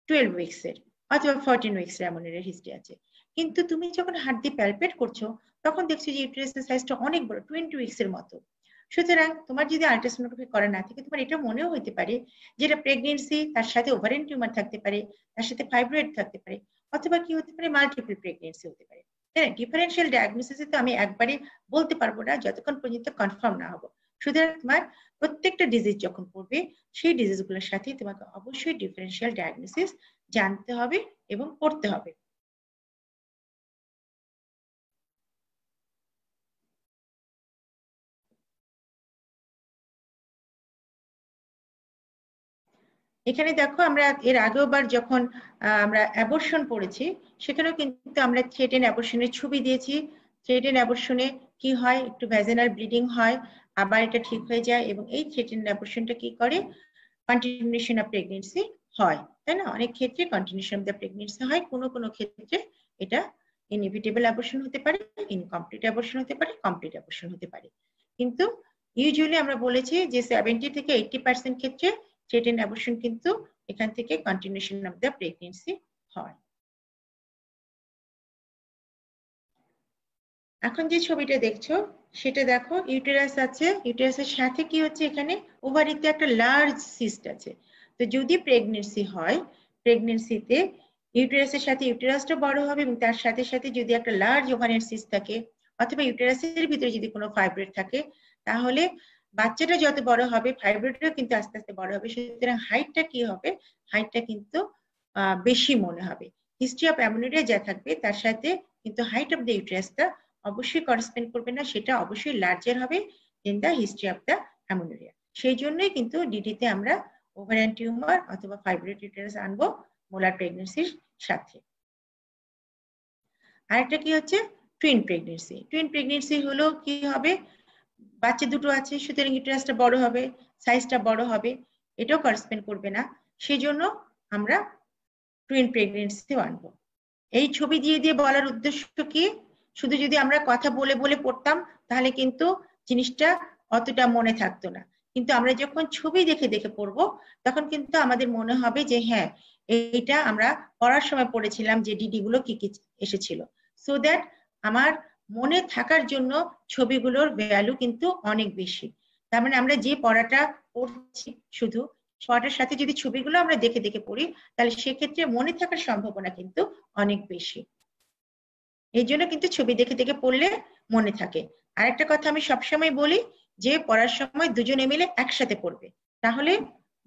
Speaker 1: 12 উইকস এর অথবা 14 উইকস এর অ্যামোনিউরিয়ার হিস্ট্রি আছে, কিন্তু তুমি যখন হাত দিয়ে প্যালপেট করছো তখন দেখছো যে ইউটেরাসের সাইজটা অনেক বড়, 20 উইকস এর মতো। সুতরাং তোমার যদি আল্ট্রাসোনোগ্রাফি করা না থাকে তোমার এটা মনেও হতে পারে যে এটা প্রেগন্যান্সি, তার সাথে ওভারিয়ান টিউমার থাকতে পারে, তার সাথে ফাইব্রয়েড থাকতে পারে, অথবা কি হতে পারে মাল্টিপল প্রেগন্যান্সি হতে পারে। হ্যাঁ, ডিফারেনশিয়াল ডায়াগনোসিসে তো আমি একবারে বলতে পারবো না যতক্ষণ পর্যন্ত কনফার্ম না হবো। সুতরাং তোমার প্রত্যেকটা ডিজিজ যখন পড়বে সেই ডিজিজগুলোর সাথে তোমাকে অবশ্যই ডিফারেন্সিয়াল ডায়াগনোসিস জানতে হবে এবং করতে হবে। এখানে দেখো আমরা এর আগেও বার যখন আমরা অ্যাবর্শন পড়েছি সেখানেও কিন্তু আমরা থ্রেটেন অ্যাবর্শনের ছবি দিয়েছি। থ্রেটেন অ্যাবর্শনে কি হয়, একটু ভ্যাজিনাল ব্লিডিং হয়, আবার এটা ঠিক হয়ে যায়, এবং এই থ্রেটেন অ্যাবর্শনটা কি করে, কন্টিনিউশন অফ প্রেগনেন্সি হয়, তাই না? অনেক ক্ষেত্রে কন্টিনিউশন অফ দ্য প্রেগনেন্সি হয়, কোনো কোনো ক্ষেত্রে এটা ইনএভিটেবল অ্যাবর্শন হতে পারে, ইনকমপ্লিট অ্যাবর্শন হতে পারে, কমপ্লিট অ্যাবর্শন হতে পারে। কিন্তু ইউজুয়ালি আমরা বলেছি যে 70 থেকে 80% ক্ষেত্রে থ্রেটেন অ্যাবর্শন কিন্তু এখান থেকে কন্টিনিউশন অফ দ্য প্রেগনেন্সি হয়। এখন যে ছবিটা দেখছো সেটা দেখো, ইউটেরাস আছে, ইউটেরাসের সাথে কি হচ্ছে, এখানে ওভারিতে একটা লার্জ সিস্ট আছে। তো যদি প্রেগনেন্সি হয়, প্রেগনেন্সিতে ইউটেরাসের সাথে ইউটেরাসটা বড় হবে এবং তার সাথে সাথে যদি একটা লার্জ ওভারিয়ান সিস্ট থাকে অথবা ইউটেরাসের ভিতরে যদি কোনো ফাইব্রয়েড থাকে, তাহলে বাচ্চাটা যত বড় হবে ফাইব্রয়েডটাও কিন্তু আস্তে আস্তে বড় হবে। সুতরাং হাইটটা কি হবে, হাইটটা কিন্তু বেশি মনে হবে। হিস্ট্রি অফ অ্যামেনোরিয়া যা থাকবে তার সাথে কিন্তু হাইট অফ দ্য ইউটেরাসটা অবশ্যই করেসপন্ড করবে না, সেটা অবশ্যই লার্জার হবে in the history of the amenorrhoea. সেই জন্যই কিন্তু ডিডিতে আমরা ওভারিয়ান টিউমার অথবা ফাইব্রয়েড ইউটেরাস আনবো মোলার প্রেগনেন্সির সাথে। আরেকটা কি হচ্ছে টুইন প্রেগনেন্সি। টুইন প্রেগনেন্সি হলো কি হবে, বাচ্চা দুটো আছে সুতরাং ইউটেরাসটা বড় হবে, সাইজটা বড় হবে, এটাও করেসপন্ড করবে না, সেই জন্য আমরা টুইন প্রেগনেন্সি আনবো। এই ছবি দিয়ে দিয়ে বলার উদ্দেশ্য কি, শুধু যদি আমরা কথা বলে বলে পড়তাম তাহলে কিন্তু জিনিসটা অতটা মনে থাকতো না, কিন্তু আমরা যখন ছবি দেখে দেখে পড়বো তখন কিন্তু আমাদের মনে হবে যে হ্যাঁ এইটা আমরা পড়ার সময় পড়েছিলাম যে ডিডি গুলো কি কি এসেছিল। সো দ্যাট আমার মনে থাকার জন্য ছবিগুলোর ভ্যালু কিন্তু অনেক বেশি। তার মানে আমরা যে পড়াটা পড়ছি শুধু পড়াটার সাথে যদি ছবিগুলো আমরা দেখে দেখে পড়ি তাহলে সেক্ষেত্রে মনে থাকার সম্ভাবনা কিন্তু অনেক বেশি। এই জন্য কিন্তু ছবি দেখে দেখে পড়লে মনে থাকে। আর একটা কথা আমি সবসময় বলি যে পড়ার সময় দুজনে মিলে একসাথে পড়বে, তাহলে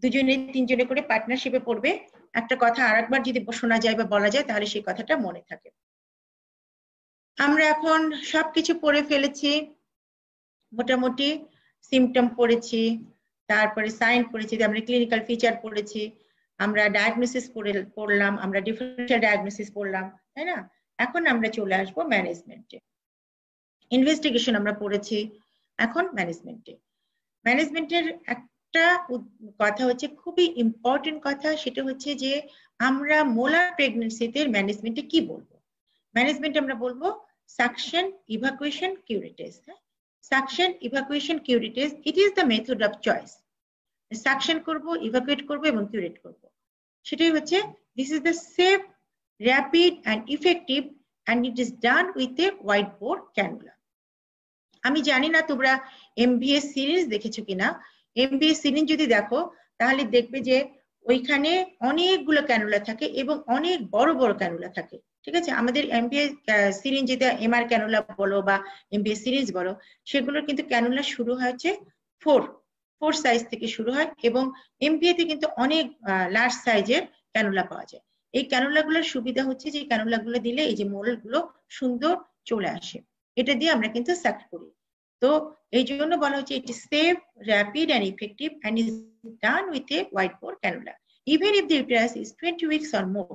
Speaker 1: দুজনে তিনজনে করে পার্টনারশিপে পড়বে, একটা কথা আরেকবার যদি শোনা যায় বা বলা যায় তাহলে সেই কথাটা মনে থাকে। আমরা এখন সবকিছু পড়ে ফেলেছি, মোটামুটি সিমটম পড়েছি, তারপরে সাইন পড়েছি, আমরা ক্লিনিক্যাল ফিচার পড়েছি, আমরা ডায়াগনোসিস পড়লাম, আমরা ডিফারেন্সিয়াল ডায়াগনোসিস পড়লাম, তাই না? এখন আমরা চলে আসবো ম্যানেজমেন্টে। ইনভেস্টিগেশন আমরা পড়েছি, এখন ম্যানেজমেন্টে। ম্যানেজমেন্টের একটা কথা হচ্ছে খুবই ইম্পর্টেন্ট কথা, সেটা হচ্ছে যে আমরা মোলার প্রেগনেন্সিতে ম্যানেজমেন্টে কি বলবো। ম্যানেজমেন্ট আমরা বলবো suction, evacuation, curettage. Suction, evacuation, curettage, it is the method of choice. Suction করব, ইভাকুয়েট করব এবং কিউরেট করব, সেটাই হচ্ছে this is the safe, rapid and effective and it is done with a white bore cannula. আমি জানি না তোমরা এমবিএস সিরিজ দেখেছো কিনা। এমবিএস সিরিজ যদি দেখো তাহলে দেখবে যে ওইখানে অনেকগুলো ক্যানুলা থাকে এবং অনেক বড় বড় ক্যানুলা থাকে, ঠিক আছে? আমাদের এমবিএস সিরিজ যেটা এমআর ক্যানুলা বলো বা এমবিএস সিরিজ বলো, সেগুলোর কিন্তু ক্যানুলা শুরু হয়েছে 4 সাইজ থেকে শুরু হয় এবং এমবিএ তে কিন্তু অনেক লার্জ সাইজের ক্যানুলা পাওয়া যায়। এই ক্যানুলাগুলোর সুবিধা হচ্ছে যে ক্যানুলাগুলো দিলে এই যে মোলগুলো সুন্দর চলে আসে, এটা দিয়ে আমরা কিন্তু সাক করি। তো এই জন্য বলা হচ্ছে it is safe, rapid and effective and is done with a wide bore cannula even if the uterus is 20 weeks or more.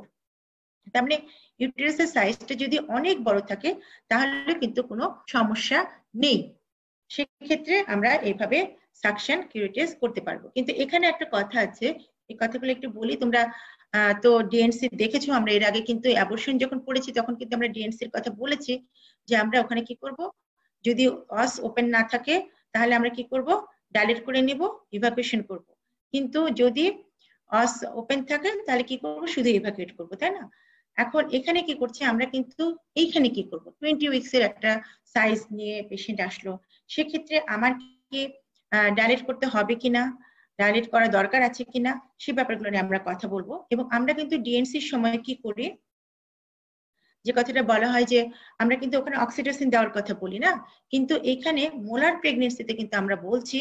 Speaker 1: তার মানে ইউটেরাসের সাইজটা যদি অনেক বড় থাকে তাহলে কিন্তু কোনো সমস্যা নেই, সেক্ষেত্রে আমরা এইভাবে সাকশন কিউরেটেস করতে পারবো। কিন্তু এখানে একটা কথা আছে, এই কথাগুলো একটু বলি। তোমরা তো ডিএনসি দেখেছো, আমরা এর আগে কিন্তু অ্যাবর্শন যখন পড়েছি তখন কিন্তু আমরা ডিএনসির কথা বলেছি যে আমরা ওখানে কি করব, যদি অস ওপেন না থাকে তাহলে আমরা কি করব, ডাইলেট করে নিব, ইভাকুয়েশন করব। কিন্তু যদি অস ওপেন থাকে তাহলে কি করব, শুধু ইভাকুয়েট করব, তাই না? এখন এখানে কি করছে আমরা, কিন্তু এইখানে কি করব, 20 উইকস এর একটা সাইজ নিয়ে পেশেন্ট আসলো, সেক্ষেত্রে আমার কি ডাইলেট করতে হবে কিনা, ডাইলেট করা দরকার আছে কিনা, সে ব্যাপারগুলো নিয়ে আমরা কথা বলবো। এবং আমরা কিন্তু ডিএনসির সময় কি করি, যে কথাটা বলা হয় যে আমরা কিন্তু ওখানে অক্সিটোসিন দেওয়ার কথা বলি না, কিন্তু এখানে মোলার প্রেগনেন্সিতে কিন্তু আমরা বলছি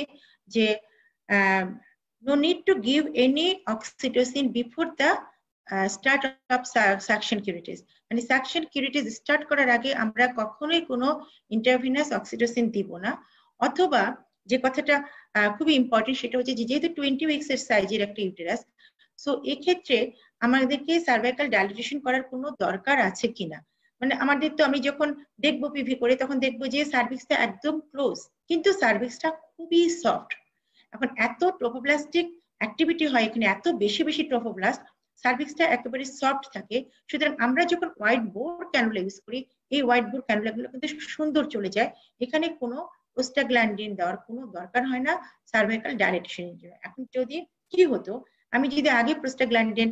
Speaker 1: যে no need to give any oxytocin before the start of suction curetage, মানে সাকশন কিউরেটিজ স্টার্ট করার আগে আমরা কখনোই কোনো ইন্টারভিনাস অক্সিটোসিন দিব না। অথবা যে কথাটা খুবই ইম্পর্টেন্ট সেটা হচ্ছে যেহেতু 20 উইকস এর সাইজের একটা ইউটেরাস, সো এক্ষেত্রে আমাদেরকে সার্ভাইকাল ডাইলেটেশন করার কোনো দরকার আছে কিনা, মানে আমাদের তো আমি যখন দেখবো পিভি করে তখন দেখবো যে সার্ভিক্সটা একদম ক্লোজ কিন্তু সার্ভিক্সটা খুবই সফট। এখন এত ট্রোফোপ্লাস্টিক অ্যাক্টিভিটি হয় এখানে, এত বেশি বেশি ট্রোফোপ্লাস্ট, সার্ভিক্সটা একেবারে সফট থাকে। সুতরাং আমরা যখন হোয়াইট বোর ক্যানুলা ইউজ করি এই হোয়াইট বোর ক্যানুলাগুলো কিন্তু সুন্দর চলে যায়, এখানে কোনো প্রোস্টাগ্ল্যান্ডিন দেওয়ার কোনো দরকার হয় না সার্ভাইকাল ডাইলেটেশনের জন্য। এখন যদি কি হতো, আমি যদি আগে প্রোস্টাগ্ল্যান্ডিন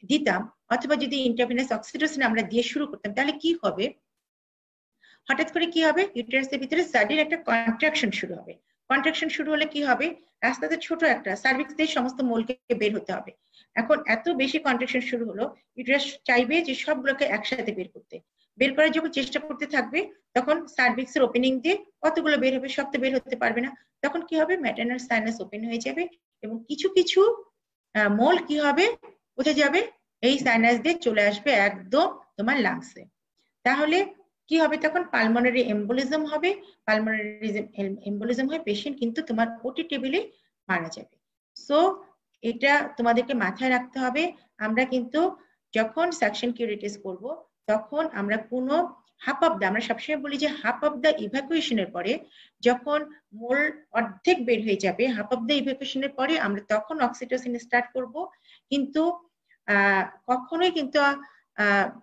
Speaker 1: দিতাম অথবা যদি ইন্টারভিনাস অক্সিটোসিন আমরা দিয়ে শুরু করতাম, তাহলে কি হবে, হঠাৎ করে কি হবে, ইউটেরাসের ভিতরে সাডেন একটা কন্ট্রাকশন শুরু হবে। কন্ট্রাকশন শুরু হলে কি হবে, রাস্তাতে ছোট একটা সার্ভিক্স দিয়ে সমস্ত মোলকে বের হতে হবে। এখন এত বেশি কন্ট্রাকশন শুরু হলো, ইউটেরাস চাইবে যে সবগুলোকে একসাথে বের করতে, বের করার যখন চেষ্টা করতে থাকবে তখন সার্ভিক্সের ওপেনিং দিয়ে কতগুলো বের হবে, সব তো বের হতে পারবে না। তখন কি হবে, ম্যাটার্নাল সাইনাস ওপেন হয়ে যাবে এবং কিছু কিছু মোল কি হবে, কোথায় যাবে, এই সাইনাস দিয়ে চলে আসবে একদম তোমার লাংসে। তাহলে কি হবে, তখন পালমোনারি এম্বোলিজম হবে, পালমোনারি এম্বোলিজম হয়ে পেশেন্ট কিন্তু তোমার ওটি টেবিলে মারা যাবে। সো এটা তোমাদেরকে মাথায় রাখতে হবে। আমরা কিন্তু যখন সাকশন কিউরেটিস করব তখন আমরা কোনো হাফ অফ দ্য, আমরা সবসময় বলি যে হাফ অফ দ্য ইভ্যাকুয়েশনের পরে, যখন মোল অর্ধেক বের হয়ে যাবে হাফ অফ দ্য ইভ্যাকুয়েশনের পরে আমরা তখন অক্সিটোসিন স্টার্ট করব। কিন্তু কখনোই কিন্তু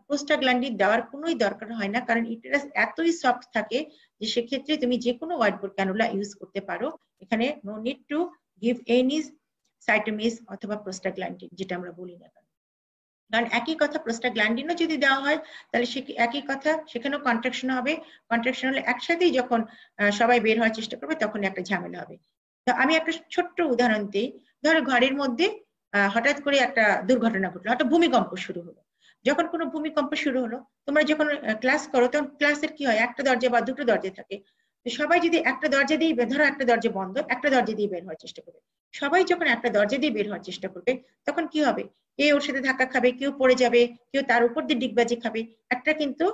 Speaker 1: প্রোস্টাগ্ল্যান্ডিন দেওয়ার কোনোই দরকার হয় না, কারণ ইউটেরাস এতই সফট থাকে যে সেক্ষেত্রে তুমি যে কোনো হোয়াইট বোর ক্যানুলা ইউজ করতে পারো। এখানে no need to give any সাইটোমিস অথবা প্রোস্টাগ্ল্যান্ডিন যেটা আমরা বলি না, কারণ একই কথা প্রোস্টাগ্ল্যান্ডিনও যদি দেওয়া হয় তাহলে সে একই কথা, সেখানেও কন্ট্রাকশন হবে। কন্ট্রাকশন হলে একসাথেই যখন সবাই বের হওয়ার চেষ্টা করবে তখন একটা ঝামেলা হবে। তো আমি একটা ছোট্ট উদাহরণ দিই, ধরো ঘরের মধ্যে হঠাৎ করে একটা দুর্ঘটনা ঘটলো, একটা ভূমিকম্প শুরু হলো। যখন কোনো ভূমিকম্প শুরু হলো, তোমরা যখন ক্লাস করো তখন ক্লাসের কি হয়, একটা দরজা বা দুটো দরজা থাকে। তো সবাই যদি একটা দরজা দিয়ে, ধরো একটা দরজা বন্ধ, একটা দরজা দিয়ে বের হওয়ার চেষ্টা করবে, সবাই যখন একটা দরজা দিয়ে বের হওয়ার চেষ্টা করবে তখন কি হবে, কেউ ওর সাথে ধাক্কা খাবে, কেউ পড়ে যাবে, কেউ তার উপর দিয়ে ডিগবাজি খাবে, একটা কিন্তু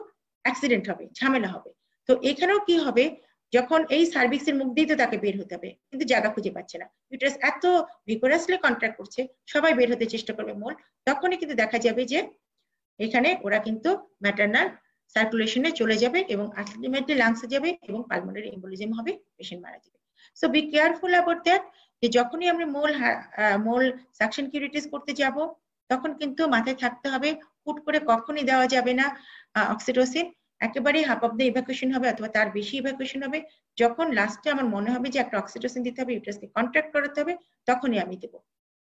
Speaker 1: অ্যাক্সিডেন্ট হবে, ঝামেলা হবে। তো এখানেও কি হবে, যখন এই সার্ভিক্সের মুখ দিয়ে তো তাকে বের হতে হবে কিন্তু জায়গা খুঁজে পাচ্ছে না, ইউটেরাস এত ভিগোরাসলি কন্ট্রাক্ট করছে, সবাই বের হতে চেষ্টা করবে মোল, তখনই কিন্তু দেখা যাবে যে এখানে ওরা কিন্তু ম্যাটারনাল সার্কুলেশনে চলে যাবে এবং আলটিমেটলি লাংসে যাবে এবং পালমোনারি এম্বোলিজম হবে, পেশেন্ট মারা যাবে। So be careful about that, যে যখনই আমরা মোল সাকশন কিউরেটিস করতে যাব তখন কিন্তু মাথায় থাকতে হবে হুট করে কখনই দেওয়া যাবে না অক্সিটোসিন, একেবারে হাফ অফ দ্য ইভ্যাকুয়েশন হবে অথবা তার বেশি ইভ্যাকুয়েশন হবে। যখন লাস্টে আমার মনে হবে যে একটা অক্সিটোসিন দিতে হবে, ইউটেরাসকে কন্ট্রাক্ট করাতে হবে, তখনই আমি দেবো।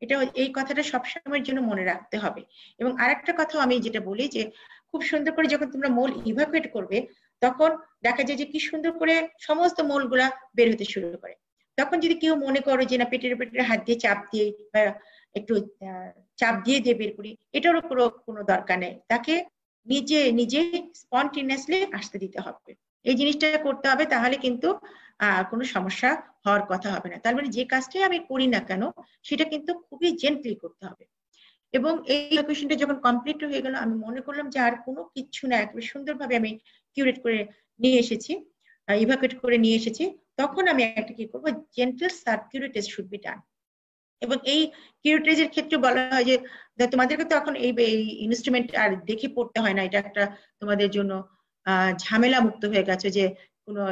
Speaker 1: এটা এই কথাটা সবসময়ের জন্য মনে রাখতে হবে। এবং আরেকটা কথা আমি যেটা বলি যে খুব সুন্দর করে যখন তোমরা মোল ইভাকুয়েট করবে তখন দেখা যায় যে কি সুন্দর করে সমস্ত মোলগুলা বের হতে শুরু করে। তখন যদি কেউ মনে করো যে না পেটের হাত দিয়ে চাপ দিয়ে বা একটু চাপ দিয়ে দিয়ে বের করি, এটারও কোনো দরকার নেই, তাকে নিজে স্পন্টেনিয়াসলি আসতে দিতে হবে। এই জিনিসটা করতে হবে, তাহলে কিন্তু কোনো সমস্যা হওয়ার কথা হবে না। তার মানে যে কাজটাই আমি করি না কেন সেটা কিন্তু খুবই জেন্টলি করতে হবে। এবং এই ইভ্যাকুয়েশনটা যখন কমপ্লিট হয়ে গেল, আমি মনে করলাম যে আর কোনো কিছু না, একেবারে সুন্দরভাবে আমি কিউরেট করে নিয়ে এসেছি, ইভ্যাকুয়েট করে নিয়ে এসেছি, তখন আমি একটা কি করবো, জেন্টল সাবকিউরেটিস শুড বি ডান। এবং এই কিউরেটিজের ক্ষেত্রে বলা হয় যে তোমাদেরকে তো এখন এই ইনস্ট্রুমেন্ট আর দেখে পড়তে হয় না, এটা একটা তোমাদের জন্য ঝামেলা মুক্ত হয়ে গেছে যে কোনো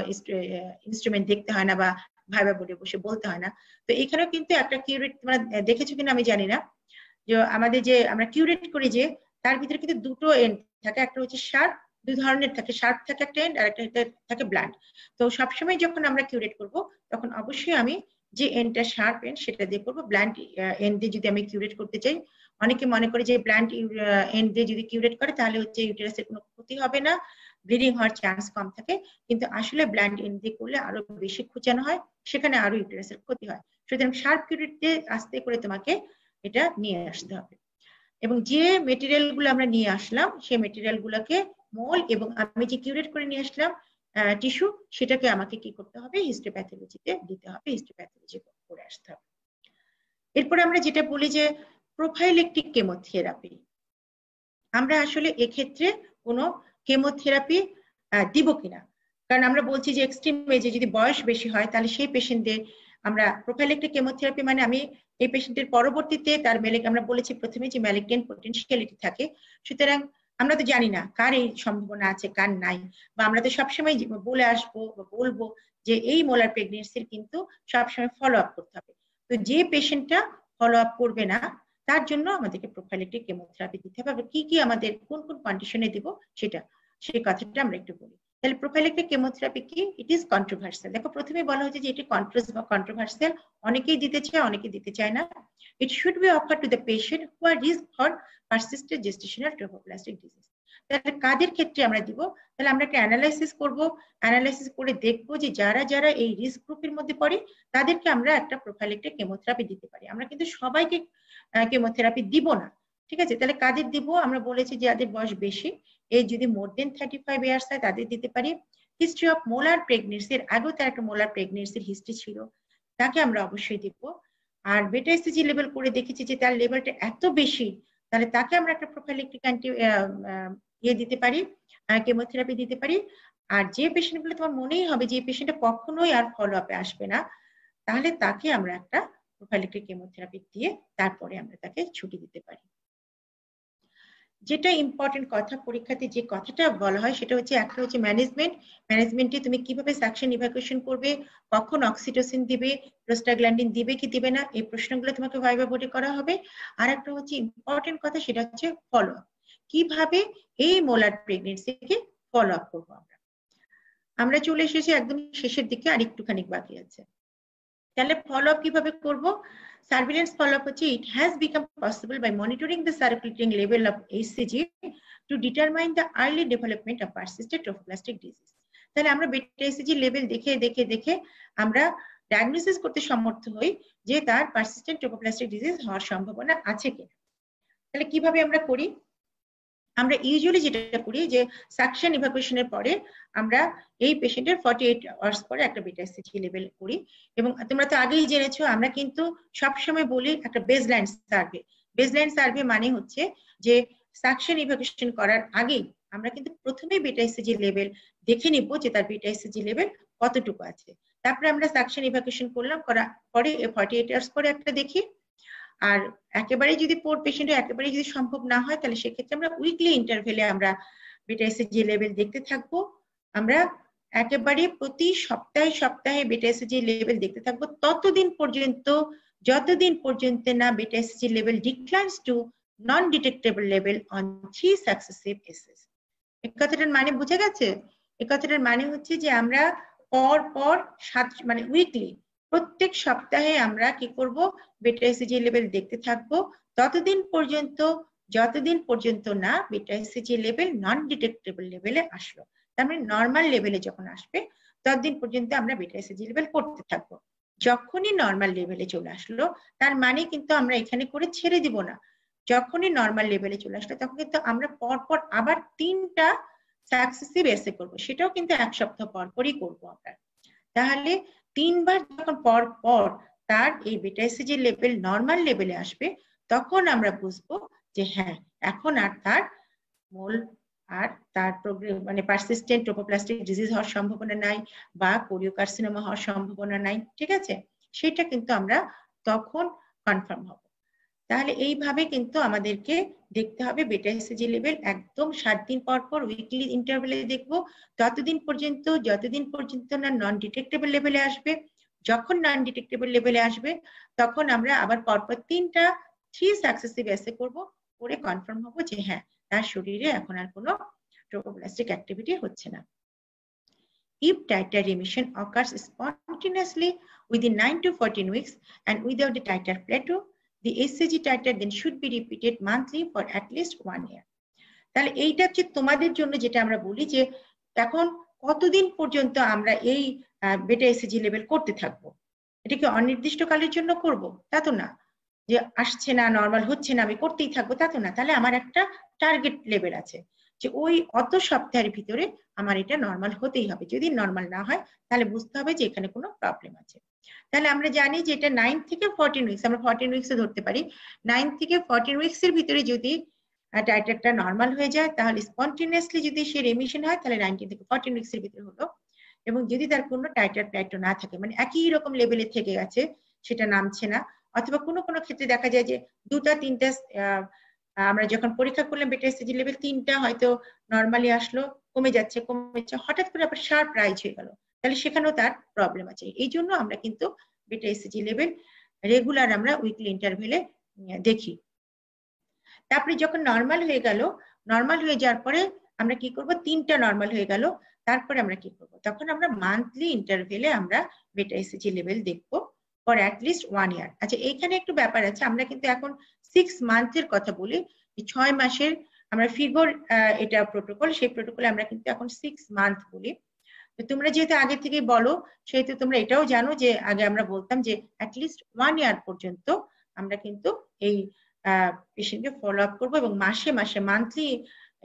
Speaker 1: ইনস্ট্রুমেন্ট দেখতে হয় না বা ভাইবা বোর্ডে বসে বলতে হয় না। তো এখানেও কিন্তু একটা কিউরেট তোমরা দেখেছো কিনা আমি জানি না, যে আমাদের যে আমরা কিউরেট করি যে তার ভিতরে কিন্তু দুটো এন্ড থাকে, একটা হচ্ছে শার্প, দুই ধরনের থাকে, শার্প থাকে একটা এন্ড আর একটা থাকে ব্লান্ট। তো সবসময় যখন আমরা কিউরেট করব তখন অবশ্যই আমি যে এন্ডটা শার্প এন্ড সেটা দিয়ে করবো। ব্লান্ট এন্ড দিয়ে যদি আমি কিউরেট করতে চাই, অনেকে মনে করে যে ব্লান্ট এন্ড দিয়ে যদি কিউরেট করে তাহলে হচ্ছে ইউটেরাসের কোনো ক্ষতি হবে না, ব্লিডিং হওয়ার চান্স কম থাকে, কিন্তু আসলে ব্লান্ট এন্ড দিয়ে করলে আরো বেশি খুঁচানো হয়, সেখানে আরো ইউটেরাসের ক্ষতি হয়। সুতরাং শার্প কিউরেট দিয়ে আস্তে করে তোমাকে এটা নিয়ে আসতে হবে। এবং যে মেটেরিয়ালগুলো আমরা নিয়ে আসলাম সেই মেটেরিয়ালগুলোকে মোল এবং আমি যে কিউরেট করে নিয়ে আসলাম টিস্যু, সেটাকে আমাকে কি করতে হবে, হিস্টোপ্যাথোলজিতে দিতে হবে, হিস্টোপ্যাথোলজি করে আসতে হবে। এরপরে আমরা যেটা বলি যে প্রোফাইলেকটিক কেমোথেরাপি, আমরা আসলে এক্ষেত্রে কোনো কেমোথেরাপি দিব কিনা, কারণ আমরা বলছি যে এক্সট্রিম এজে যদি বয়স বেশি হয় তাহলে সেই পেশেন্টদের আমরা প্রোফাইলেকটিক কেমোথেরাপি মানে আমি এই পেশেন্টের পরবর্তীতে তার আমরা বলেছি প্রথমে যে ম্যালিগন্যান্ট পটেনশিয়ালিটি থাকে, সুতরাং আমরা তো জানি না কার এই সম্ভাবনা আছে কার নাই, বা আমরা তো সবসময় বলে আসবো বা বলবো যে এই মোলার প্রেগনেন্সির কিন্তু সবসময় ফলো আপ করতে হবে। তো যে পেশেন্টটা ফলো আপ করবে না তার জন্য আমাদেরকে প্রোফাইলেকটিক কেমোথেরাপি দিতে হবে। কি কি আমাদের কোন কোন কন্ডিশনে দিব সেটা, সেই কথাটা আমরা একটু বলি। তাহলে প্রোফাইলেকটিক কেমোথেরাপি কি? It is controversial. দেখো প্রথমে বলা হয়েছে যে এটি কন্ট্রোভার্সিয়াল, অনেকেই দিতে চায় অনেকে দিতে চায় না। It should be offered to the patient who are risk for persistent gestational trophoblastic disease. তাহলে কাদের ক্ষেত্রে আমরা দিব? তাহলে আমরা একটা অ্যানালাইসিস করব, অ্যানালাইসিস করে দেখবো যে যারা যারা এই রিস্ক গ্রুপের মধ্যে পড়ে তাদেরকে আমরা একটা প্রোফাইলেকটিক কেমোথেরাপি দিতে পারি। আমরা কিন্তু সবাইকে কেমোথেরাপি দিব না, ঠিক আছে? তাহলে কাদের দিব? আমরা বলেছি যাদের বয়স বেশি, এই যদি মোর দেন 35 ইয়ার্স হয় তাদের দিতে পারি। হিস্ট্রি অফ মোলার প্রেগনেন্সির, আগেও তার একটা মোলার প্রেগনেন্সির হিস্ট্রি ছিল, তাকে আমরা অবশ্যই দিব। আর বেটা এসিজি লেভেল করে দেখেছি যে তার লেভেলটা এত বেশি, তাহলে তাকে আমরা একটা প্রোফাইলেকটিক দিতে পারি, কেমোথেরাপি দিতে পারি। আর যে পেশেন্টগুলো তোমার মনেই হবে যে এই পেশেন্টটা কখনোই আর ফলো আপে আসবে না, তাহলে তাকে আমরা একটা প্রোফাইলেকটিক কেমোথেরাপি দিয়ে তারপরে আমরা তাকে ছুটি দিতে পারি। যেটা ইম্পর্টেন্ট কথা পরীক্ষাতে যে কথাটা বলা হয় সেটা হচ্ছে, একটা হচ্ছে ম্যানেজমেন্টে তুমি কিভাবে সাকশন ইভাকুয়েশন করবে, কখন অক্সিটোসিন দিবে, প্রোস্টাগ্ল্যান্ডিন দিবে কি দিবে না, এই প্রশ্নগুলো তোমাকে ভাইবা বোর্ডে করা হবে। আর একটা হচ্ছে ইম্পর্টেন্ট কথা, সেটা হচ্ছে ফলো আপ, কিভাবে এই মোলার প্রেগনেন্সিকে ফলো আপ করবো। আমরা চলে এসেছি একদম শেষের দিকে, আর একটুখানি বাকি আছে। তাহলে ফলো আপ কিভাবে করব? সার্ভিলেন্স ফলো আপ হচ্ছে, it has become possible by monitoring the circulating level of HCG to determine the early development of persistent trophoblastic disease. তাহলে আমরা বেটা HCG লেভেল দেখে দেখে দেখে আমরা ডায়াগনোসিস করতে সমর্থ হই যে তার পারসিস্টেন্ট ট্রোফোপ্লাস্টিক ডিজিজ হওয়ার সম্ভাবনা আছে কিনা। তাহলে কিভাবে আমরা করি? আমরা ইউজুয়ালি যেটা করি যে সাকশন ইভাকুয়েশনের পরে আমরা এই পেশেন্টের 48 আওয়ার্স পরে একটা বেটা এসিজি লেভেল করি। এবং তোমরা তো আগেই জেনেছো আমরা কিন্তু সবসময় বলি একটা বেসলাইন সার্ভে। বেসলাইন সার্ভে মানে হচ্ছে যে সাকশন ইভাকুয়েশন করার আগেই আমরা কিন্তু প্রথমেই বেটা এসিজি লেভেল দেখে নিব যে তার বেটা এসিজি লেভেল কতটুকু আছে। তারপরে আমরা সাকশন ইভাকুয়েশন করলাম, করার পরে 48 আওয়ার্স পরে একটা দেখি। আর একেবারে যদি পোর পেশেন্টের একেবারে যদি সম্ভব না হয় তাহলে সেক্ষেত্রে আমরা উইকলি ইন্টারভেলে আমরা বেটা এসিজি লেভেল দেখতে থাকবো। আমরা একেবারে প্রতি সপ্তাহে সপ্তাহে বেটা এসিজি লেভেল দেখতে থাকবো ততদিন পর্যন্ত যতদিন পর্যন্ত না beta hCG level declines to non detectable level on 3 successive assays. এই কথাটার মানে বুঝে গেছে? এই কথাটার মানে হচ্ছে যে আমরা পর পর মানে উইকলি প্রত্যেক সপ্তাহে আমরা কি করব, বেটা এসিজি লেভেল দেখতে থাকবো ততদিন পর্যন্ত যতদিন পর্যন্ত না বেটা এসিজি লেভেল নন ডিটেক্টেবল লেভেলে আসলো। তার মানে নর্মাল লেভেলে যখন আসবে ততদিন পর্যন্ত আমরা বেটা এসিজি লেভেল করতে থাকবো। যখনই নর্মাল লেভেলে চলে আসলো তার মানে কিন্তু আমরা এখানে করে ছেড়ে দিব না। যখনই নর্মাল লেভেলে চলে আসলো তখন কিন্তু আমরা পরপর আবার 3টা সাকসেসিভ এসে করবো, সেটাও কিন্তু 1 সপ্তাহ পর পরই করবো আমরা। তাহলে 3বার যখন পর পর তার এই বেটা এসিজি লেভেল নর্মাল লেভেলে আসবে তখন আমরা বুঝবো যে হ্যাঁ এখন আর তার মোল আর তার মানে পারসিস্টেন্ট ট্রোফোপ্লাস্টিক ডিজিজ হওয়ার সম্ভাবনা নাই বা কোরিওকার্সিনোমা হওয়ার সম্ভাবনা নাই, ঠিক আছে? সেটা কিন্তু আমরা তখন কনফার্ম হব। তাহলে এইভাবে কিন্তু আমাদেরকে দেখতে হবে বেটা এসিজি লেভেল একদম 7 দিন পর পর উইকলি ইন্টারভেলে দেখবো যতদিন পর্যন্ত না নন ডিটেক্টেবল লেভেলে আসবে। যখন নন ডিটেক্টেবল লেভেলে আসবে তখন আমরা আবার পরপর 3 সাকসেসিভ এসে করব, করে কনফার্ম হবো যে হ্যাঁ তার শরীরে এখন আর কোনো ট্রোফোপ্লাস্টিক অ্যাক্টিভিটি হচ্ছে না। If titer remission occurs spontaneously within 9 to 14 weeks and without the titer plateau, the HCG titer then should be repeated monthly for at least 1 year. তাহলে এইটা হচ্ছে তোমাদের জন্য যেটা আমরা বলি যে এখন কতদিন পর্যন্ত আমরা এই বেটা এসিজি লেভেল করতে থাকবো। এটা কি অনির্দিষ্টকালের জন্য করব? তা তো না। যে আসছে না, নর্মাল হচ্ছে না, আমি করতেই থাকবো, তা তো না। তাহলে আমার একটা টার্গেট লেভেল আছে যে ওই অত সপ্তাহের ভিতরে আমার এটা নর্মাল হতেই হবে। যদি নর্মাল না হয় তাহলে বুঝতে হবে যে এখানে কোনো প্রবলেম আছে। তাহলে আমরা জানি যে এটা 9 থেকে 14 উইকস, আমরা 14 উইকসে ধরতে পারি। 9 থেকে 14 উইকসের ভিতরে যদি টাইটারটা নর্মাল হয়ে যায়, তাহলে স্পন্টেনিয়াসলি যদি সে রেমিশন হয় তাহলে 19 থেকে 14 উইকসের ভিতরে হলো। এবং যদি তার কোনো টাইটার প্লাটো না থাকে, মানে একই রকম লেভেলে থেকে গেছে, সেটা নামছে না, অথবা কোনো কোনো ক্ষেত্রে দেখা যায় যে দুটা তিনটা আমরা যখন পরীক্ষা করলাম বেটা এসএসজি লেভেল 3টা হয়তো নর্মালি আসলো, কমে যাচ্ছে, হঠাৎ করে আবার শার্প রাইজ হয়ে গেল, তাহলে সেখানেও তার প্রবলেম আছে। এই জন্য আমরা কিন্তু বেটা এসএসজি লেভেল রেগুলার আমরা উইকলি ইন্টারভেলে দেখি। তারপরে যখন নর্মাল হয়ে গেল, নর্মাল হয়ে যাওয়ার পরে আমরা কি করব, 3টা নর্মাল হয়ে গেল, তারপরে আমরা কি করব, তখন আমরা মান্থলি ইন্টারভেলে আমরা বেটা এসএসজি লেভেল দেখবো ফর অ্যাটলিস্ট 1 ইয়ার। আচ্ছা, এইখানে একটু ব্যাপার আছে, আমরা কিন্তু এখন 6 মান্থের কথা বলি, 6 মাসের আমরা ফিগর, এটা প্রোটোকল, সেই প্রোটোকলে আমরা কিন্তু এখন 6 মান্থ বলি। তো তোমরা যেহেতু আগে থেকে বলো, সেহেতু তোমরা এটাও জানো যে আগে আমরা বলতাম যে অ্যাটলিস্ট 1 ইয়ার পর্যন্ত আমরা কিন্তু এই পেশেন্টকে ফলো আপ করবো, এবং মাসে মাসে মান্থলি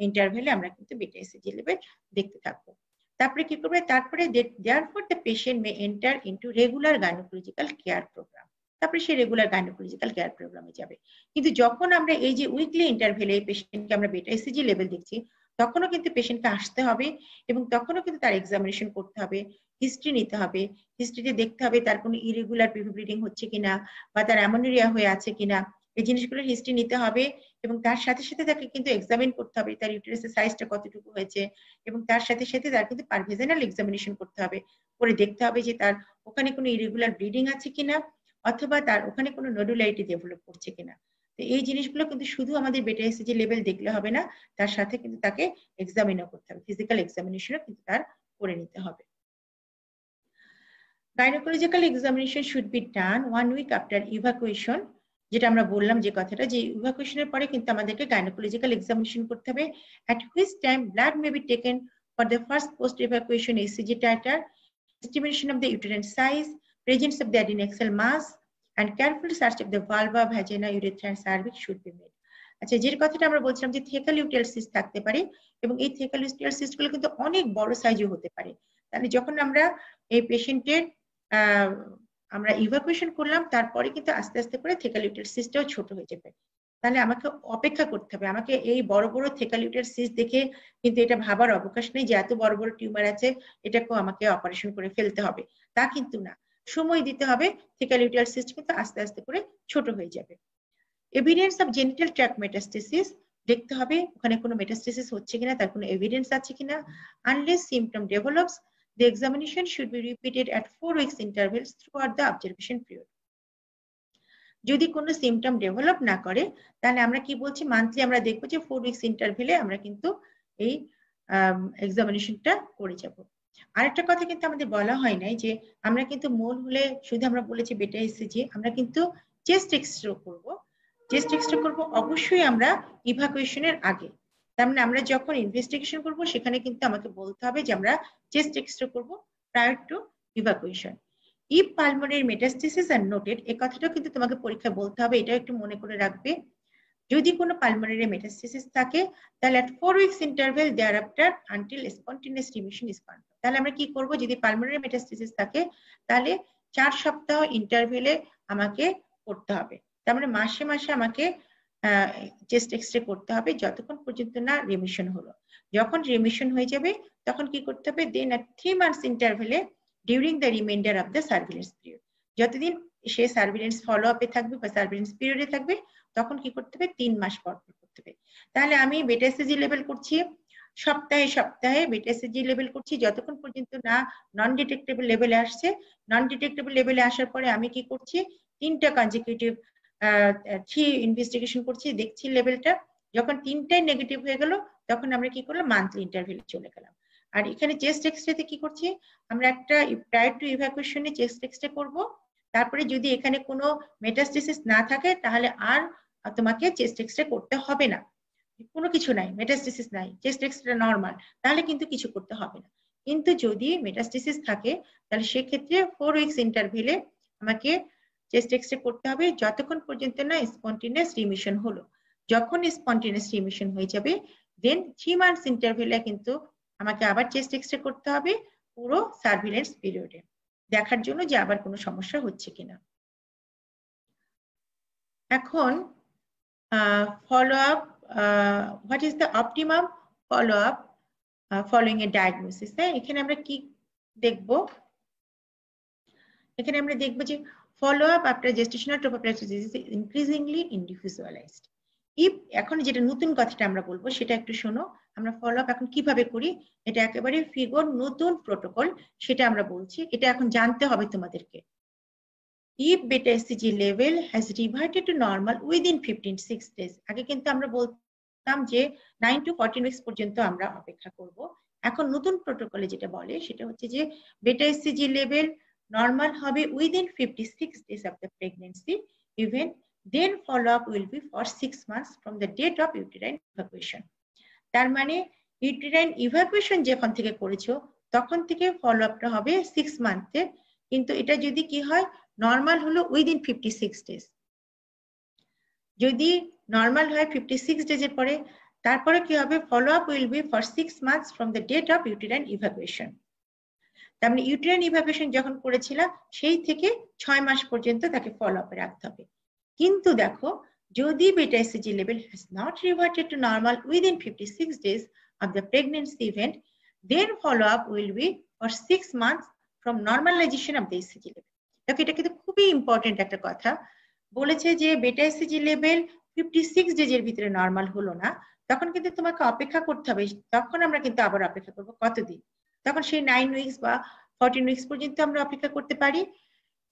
Speaker 1: ইন্টারভেলে আমরা কিন্তু বেটা এসএসজি লেভেল দেখতে থাকবো। তারপরে কি করবে, তারপরে therefore the patient may enter into regular gynecological care program, তারপরে সে রেগুলার গাইনোকোলজিক্যাল কেয়ার প্রোগ্রামে যাবে। কিন্তু যখন আমরা এই যে উইকলি ইন্টারভেলে এই পেশেন্টকে আমরা বেটা এসএসজি লেভেল দেখছি, তখনও কিন্তু পেশেন্টকে আসতে হবে, এবং তখনও কিন্তু তার এক্সামিনেশন করতে হবে, হিস্ট্রি নিতে হবে, হিস্ট্রিতে দেখতে হবে তার কোনো ইরেগুলার পিভি ব্লিডিং হচ্ছে কিনা, বা তার অ্যামোনিয়া হয়ে আছে কিনা, এই জিনিসগুলোর হিস্ট্রি নিতে হবে। এবং তার সাথে সাথে তাকে কিন্তু এক্সামিন করতে হবে তার ইউটেরাসের সাইজটা কতটুকু হয়েছে, এবং তার সাথে সাথে তার কিন্তু পারভেজানাল এক্সামিনেশন করতে হবে, করে দেখতে হবে যে তার ওখানে কোনো ইরেগুলার ব্লিডিং আছে কিনা, অথবা তার ওখানে কোনো নোডুলারিটি ডেভেলপ করছে কিনা। তো এই জিনিসগুলো কিন্তু শুধু আমাদের বেটা এসএসজি লেভেল দেখলে হবে না, তার সাথে কিন্তু তাকে এক্সামিনও করতে হবে, ফিজিক্যাল এক্সামিনেশনও কিন্তু তার করে নিতে হবে। Gynaecological examination should be done 1 week after evacuation, যেটা আমরা বললাম যে কথাটা, যে ইভাকুয়েশনের পরে কিন্তু আমাদেরকে গাইনোকোলজিক্যাল এক্সামিনেশন করতে হবে, at which time blood may be taken for the first post evacuation ECG titer, estimation of the uterine size, presence of the adnexal mass, and careful search of the vulva, vagina, urethra and cervix should be made. আচ্ছা, যে কথাটা আমরা বলছিলাম যে থেকাল ইউটেরাল cyst থাকতে পারে, এবং এই থেকাল ইউটেরাল সিস্ট গুলো কিন্তু অনেক বড় সাইজও হতে পারে। তাহলে যখন আমরা এই পেশেন্টের আমরা ইভাকুয়েশন করলাম, তারপরে কিন্তু আস্তে আস্তে করে থেকাল ইউটেরাল সিস্টটাও ছোট হয়ে যাবে। তাহলে আমাকে অপেক্ষা করতে হবে, আমাকে এই বড় বড় থেকাল ইউটেরাল সিস্ট দেখে কিন্তু এটা ভাবার অবকাশ নেই যে এত বড় বড় টিউমার আছে, এটাকেও আমাকে অপারেশন করে ফেলতে হবে, তা কিন্তু না। সময় দিতে হবে, থেকাল ইউটেরাল সিস্ট কিন্তু আস্তে আস্তে করে ছোট হয়ে যাবে। Evidence of genital tract metastasis দেখতে হবে, ওখানে কোনো মেটাস্টেসিস হচ্ছে কিনা, তার কোনো এভিডেন্স আছে কিনা। Unless symptom develops, the examination should be repeated at 4 weeks intervals throughout the observation period. যদি কোনো সিমটম ডেভেলপ না করে, তাহলে আমরা কি বলছি, মান্থলি আমরা দেখবো যে 4 উইকস ইন্টারভেলে আমরা কিন্তু এই এক্সামিনেশনটা করে যাব। আরেকটা কথা কিন্তু আমাদের বলা হয় নাই, যে আমরা কিন্তু মূল হলে শুধু আমরা বলেছি বেটা এসএসজি, আমরা কিন্তু চেস্ট এক্সরে করব। চেস্ট এক্সরে করব অবশ্যই আমরা ইভাকুয়েশনের আগে, তার মানে আমরা যখন ইনভেস্টিগেশন করব সেখানে কিন্তু আমাকে বলতে হবে যে আমরা চেস্ট এক্সরে করব prior to evacuation. If pulmonary metastasis are noted, এই কথাটা কিন্তু তোমাকে পরীক্ষায় বলতে হবে, এটা একটু মনে করে রাখবে। যদি কোনো পালমোনারি মেটাস্টেসিস থাকে, তাহলে at 4 weeks interval thereafter until spontaneous remission is confirmed। তাহলে আমরা কি করব, যদি পালমোনারি মেটাস্টেসিস থাকে তাহলে 4 সপ্তাহ ইন্টারভেলে আমাকে করতে হবে। তার মানে মাসে মাসে আমাকে চেস্ট এক্সরে করতে হবে যতক্ষণ পর্যন্ত না রিমিশন হলো। যখন রিমিশন হয়ে যাবে তখন কি করতে হবে, দেন at 3 months ইন্টারভেলে during the reminder of the surveillance period, যতদিন সে সার্ভিলেন্স ফলো আপে থাকবে বা সার্ভিলেন্স পিরিয়ডে থাকবে, তখন কি করতে হবে, 3 মাস পর করতে হবে। তাহলে আমি বেটা এসএসজি লেভেল করছি সপ্তাহে সপ্তাহে, বেটা এসএসজি লেভেল করছি যতক্ষণ পর্যন্ত না নন ডিটেক্টেবল লেভেলে আসছে। নন ডিটেক্টেবল লেভেলে আসার পরে আমি কি করছি, 3টা কনজিকিউটিভ 3 ইনভেস্টিগেশন করছি, দেখছি লেভেলটা। যখন 3টাই নেগেটিভ হয়ে গেল, তখন আমরা কি করলাম, মান্থলি ইন্টারভেলে চলে গেলাম। আর এখানে চেস্ট এক্সরেতে কি করছি, আমরা একটা প্রায়র টু ইভাকুয়েশনে চেস্ট এক্সরে করব। তারপরে যদি এখানে কোনো মেটাস্টেসিস না থাকে, তাহলে আর তোমাকে চেস্ট এক্সরে করতে হবে না, কোনো কিছু নাই, মেটাস্টেসিস নাই, চেস্ট এক্সরে নরমাল, তাহলে কিন্তু কিছু করতে হবে না। কিন্তু যদি মেটাস্টেসিস থাকে, তাহলে সেক্ষেত্রে 4 উইকস ইন্টারভেলে আমাকে চেস্ট এক্সরে করতে হবে যতক্ষণ পর্যন্ত না স্পন্টেনিয়াস রিমিশন হলো। যখন স্পন্টেনিয়াস রিমিশন হয়ে যাবে দেন 3 মান্থস ইন্টারভ্যালে কিন্তু আমাকে আবার চেস্ট এক্সরে করতে হবে পুরো সার্ভিলেন্স পিরিয়ডে, দেখার জন্য যে আবার কোনো সমস্যা হচ্ছে কিনা। এখন follow up, what is the optimum follow up following a diagnosis. এখানে আমরা কি দেখব, এখানে আমরা দেখব যে follow up after gestational trophoblastic disease is increasingly individualised. এখন যেটা নতুন কথাটা আমরা বলবো সেটা একটু শোনো। আমরা ফলো আপ এখন কিভাবে করি, এটা একেবারে ফিগর নতুন প্রোটোকল, সেটা আমরা বলছি, এটা এখন জানতে হবে তোমাদেরকে। If beta HCG level has reverted to normal within 15-6 days, আগে কিন্তু আমরা বলতাম যে 9 to 14 weeks পর্যন্ত আমরা অপেক্ষা করব। এখন নতুন প্রোটোকলে যেটা বলে সেটা হচ্ছে যে বেটা HCG লেভেল নরমাল হবে within 56 days of the pregnancy event, then follow up will be for 6 months from the date of uterine evacuation. তার মানে ইউটেরাইন ইভাকুয়েশন যখন থেকে করেছো তখন থেকে ফলো আপটা হবে 6 মান্থে, কিন্তু এটা যদি কি হয় নরমাল হলো উইদিন 56 ডেজ। যদি নরমাল হয় 56 ডেজের পরে, তারপরে কি হবে follow up will be for 6 months from the date of uterine evacuation. তার মানে ইউটেরাইন ইভাকুয়েশন যখন করেছিলাম সেই থেকে 6 মাস পর্যন্ত তাকে ফলো আপে রাখতে হবে। কিন্তু দেখো যদি বেটা hCG level has not reverted to normal within 56 days of the pregnancy event, then follow up will be for 6 months from normalization of the ECG level. দেখো এটা কিন্তু খুবই ইম্পর্টেন্ট একটা কথা বলেছে যে বেটা এসিজি লেভেল 56 ডেজের ভিতরে নরমাল হলো না, তখন কিন্তু তোমাকে অপেক্ষা করতে হবে। তখন আমরা কিন্তু আবার অপেক্ষা করব কতদিন, তখন সেই 9 উইকস বা 14 উইকস পর্যন্ত আমরা অপেক্ষা করতে পারি।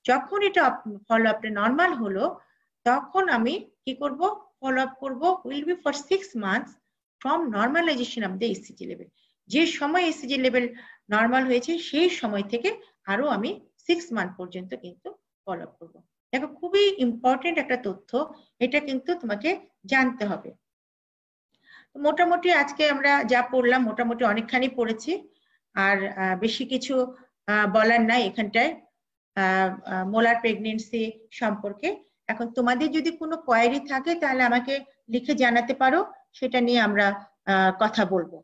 Speaker 1: যখন এটা ফলো আপটা নরমাল হলো তখন আমি কি করব, ফলো আপ করব will be for 6 months from normalisation of the ECG level. যে সময় ইসিজি লেভেল নরমাল হয়েছে সেই সময় থেকে আরো আমি 6 মান্থ পর্যন্ত কিন্তু ফলো আপ করব। দেখো খুবই ইম্পর্টেন্ট একটা তথ্য, এটা কিন্তু তোমাকে জানতে হবে। মোটামুটি আজকে আমরা যা পড়লাম মোটামুটি অনেকখানি পড়েছি, আর বেশি কিছু বলার নাই এখানটায় মোলার প্রেগনেন্সি সম্পর্কে। এখন তোমাদের যদি কোনো কোয়েরি থাকে তাহলে আমাকে লিখে জানাতে পারো, সেটা নিয়ে আমরা কথা বলবো।